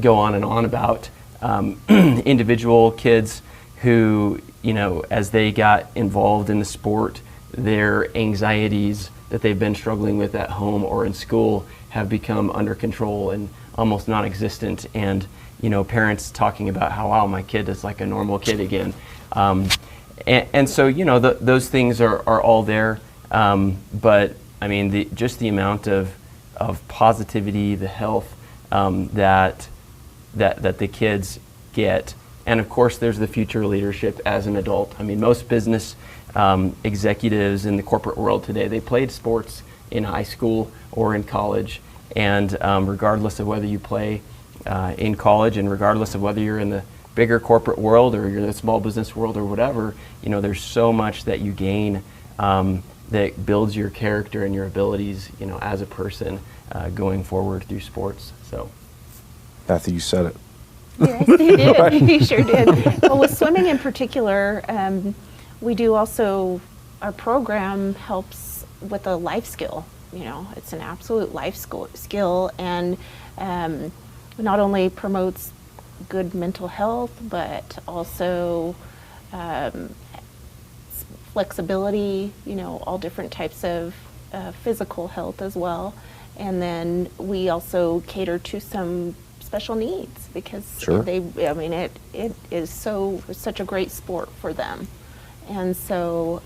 go on and on about individual kids who, as they got involved in the sport, their anxieties that they've been struggling with at home or in school have become under control and almost non-existent. And parents talking about how, wow, my kid is like a normal kid again. And so, those things are all there. But just the amount of positivity, the health that the kids get. And of course, there's the future leadership as an adult. Most business executives in the corporate world today, they played sports in high school or in college. And regardless of whether you play in college, and regardless of whether you're in the bigger corporate world or you're in the small business world or whatever, there's so much that you gain that builds your character and your abilities, as a person going forward through sports. So, Matthew, you said it. Yes, he did. He sure did. Well, with swimming in particular, we do also, our program helps with a life skill. It's an absolute life skill, and not only promotes good mental health, but also flexibility, all different types of physical health as well. And then we also cater to some special needs, because Sure. it is such a great sport for them. And so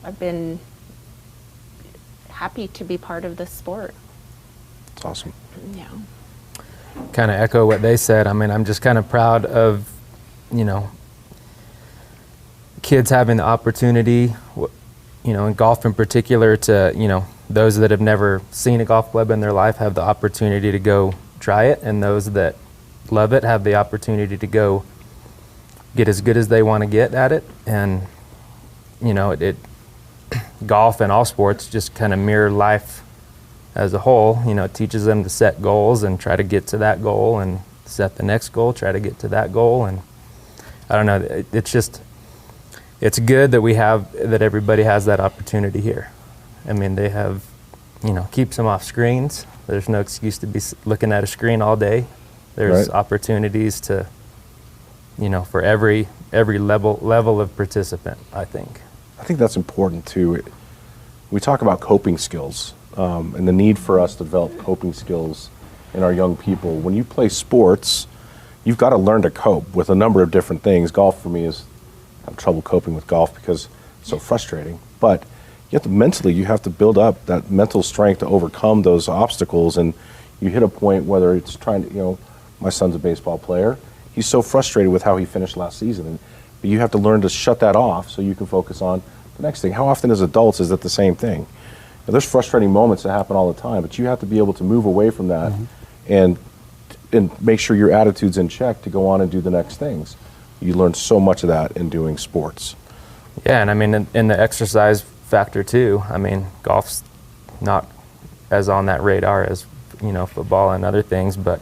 I've been happy to be part of this sport. It's awesome. Yeah. Kind of echo what they said. I'm just kind of proud of, kids having the opportunity, in golf in particular, to, those that have never seen a golf club in their life have the opportunity to go try it, and those that love it have the opportunity to go get as good as they want to get at it. And, golf and all sports just kind of mirror life as a whole. It teaches them to set goals and try to get to that goal, and set the next goal, try to get to that goal. And I don't know, it's good that everybody has that opportunity here. They have, keeps them off screens. There's no excuse to be looking at a screen all day. There's Right. opportunities to, for every level of participant, I think. I think that's important too. We talk about coping skills and the need for us to develop coping skills in our young people. When you play sports, you've got to learn to cope with a number of different things. Golf for me I have trouble coping with golf because it's so frustrating. But mentally, you have to build up that mental strength to overcome those obstacles. And you hit a point, whether it's trying to, my son's a baseball player. He's so frustrated with how he finished last season. But you have to learn to shut that off so you can focus on the next thing. How often as adults is that the same thing? There's frustrating moments that happen all the time, but you have to be able to move away from that and make sure your attitude's in check to go on and do the next things. You learn so much of that in doing sports. Yeah, and I mean, in the exercise factor too, I mean, golf's not as on that radar as, football and other things, but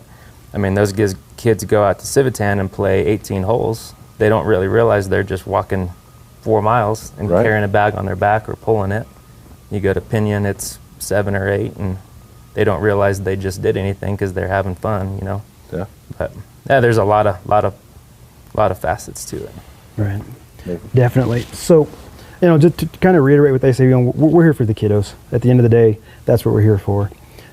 I mean, those kids go out to Civitan and play 18 holes. They don't really realize they're just walking 4 miles and carrying a bag on their back or pulling it. You go to Pinion, it's 7 or 8, and they don't realize they just did anything because they're having fun, Yeah. But yeah, there's a lot of facets to it. Right. Definitely. So, just to kind of reiterate what they say, we're here for the kiddos. At the end of the day, that's what we're here for.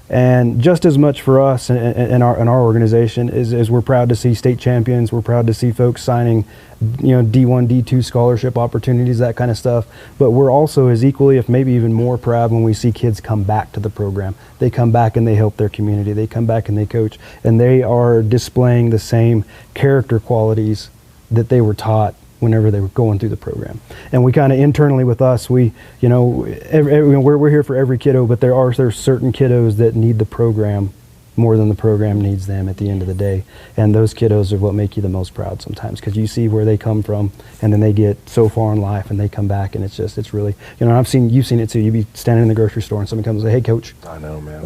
And just as much for us and our organization is we're proud to see state champions. We're proud to see folks signing, D1, D2 scholarship opportunities, that kind of stuff. But we're also as equally, if maybe even more proud when we see kids come back to the program. They come back and they help their community. They come back and they coach. And they are displaying the same character qualities that they were taught whenever they were going through the program. And we kind of internally with us, we're here for every kiddo, but there's certain kiddos that need the program more than the program needs them at the end of the day. And those kiddos are what make you the most proud sometimes, because you see where they come from and then they get so far in life and they come back, and it's really, you've seen it too. You be standing in the grocery store and somebody comes and say, "Hey, coach." I know, man.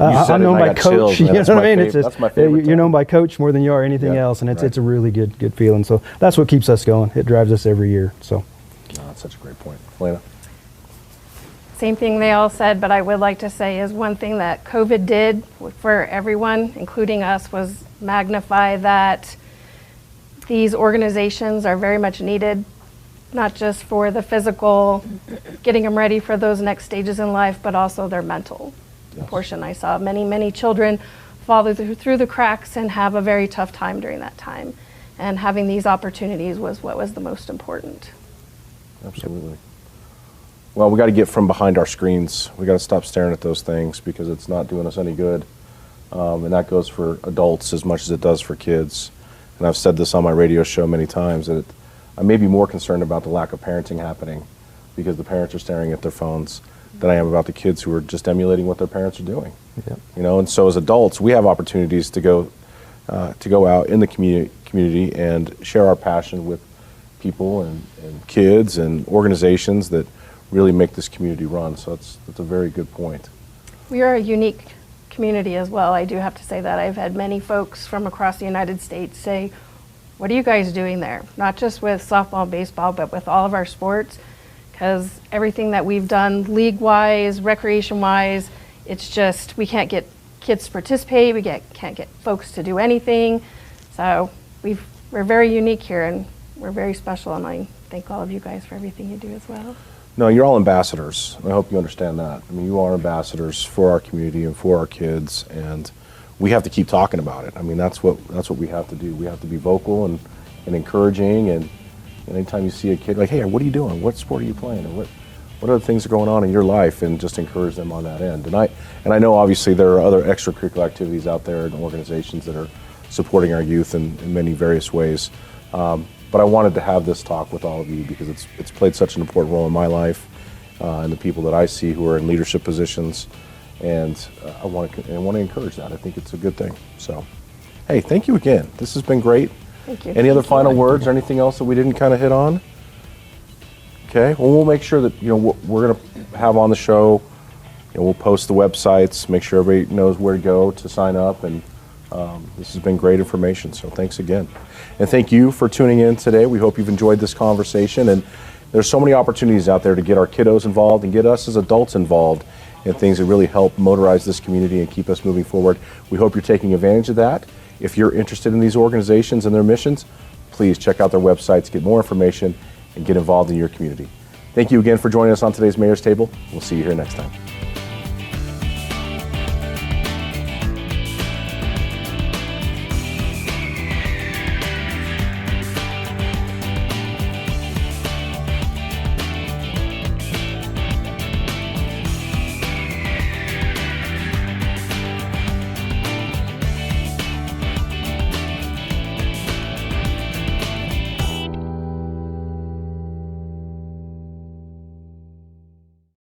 I'm known by coach. You know what I mean? It's just, that's my favorite. You're known by coach more than you are anything else, and it's a really good feeling. So that's what keeps us going. It drives us every year. So. No, that's such a great point. Helena? Same thing they all said, but I would like to say is one thing that COVID did for everyone, including us, was magnify that these organizations are very much needed, not just for the physical, getting them ready for those next stages in life, but also their mental portion. I saw many children fall through the cracks and have a very tough time during that time. And having these opportunities was what was the most important. Absolutely. Well, we got to get from behind our screens. We got to stop staring at those things because it's not doing us any good. And that goes for adults as much as it does for kids. And I've said this on my radio show many times that I may be more concerned about the lack of parenting happening because the parents are staring at their phones than I am about the kids who are just emulating what their parents are doing. Yeah. And so as adults, we have opportunities to go out in the community and share our passion with people and kids and organizations that really make this community run. So that's a very good point. We are a unique community as well. I do have to say that. I've had many folks from across the United States say, "What are you guys doing there?" Not just with softball and baseball, but with all of our sports, because everything that we've done league-wise, recreation-wise, it's just we can't get kids to participate, we can't get folks to do anything. So we're very unique here, and we're very special, and I thank all of you guys for everything you do as well. No, you're all ambassadors. I hope you understand that. I mean, you are ambassadors for our community and for our kids, and we have to keep talking about it. I mean, that's what we have to do. We have to be vocal and encouraging, and anytime you see a kid, like, "Hey, what are you doing? What sport are you playing? Or what other things are going on in your life?" and just encourage them on that end. And I know obviously there are other extracurricular activities out there and organizations that are supporting our youth in many various ways. But I wanted to have this talk with all of you because it's played such an important role in my life and the people that I see who are in leadership positions, and I want to encourage that. I think it's a good thing. So, hey, thank you again. This has been great. Thank you. Any other final words or anything else that we didn't kind of hit on? Okay. Well, we'll make sure that we're going to have on the show. We'll post the websites, make sure everybody knows where to go to sign up, and this has been great information. So thanks again. And thank you for tuning in today. We hope you've enjoyed this conversation. And there's so many opportunities out there to get our kiddos involved and get us as adults involved in things that really help motorize this community and keep us moving forward. We hope you're taking advantage of that. If you're interested in these organizations and their missions, please check out their websites, get more information, and get involved in your community. Thank you again for joining us on today's Mayor's Table. We'll see you here next time.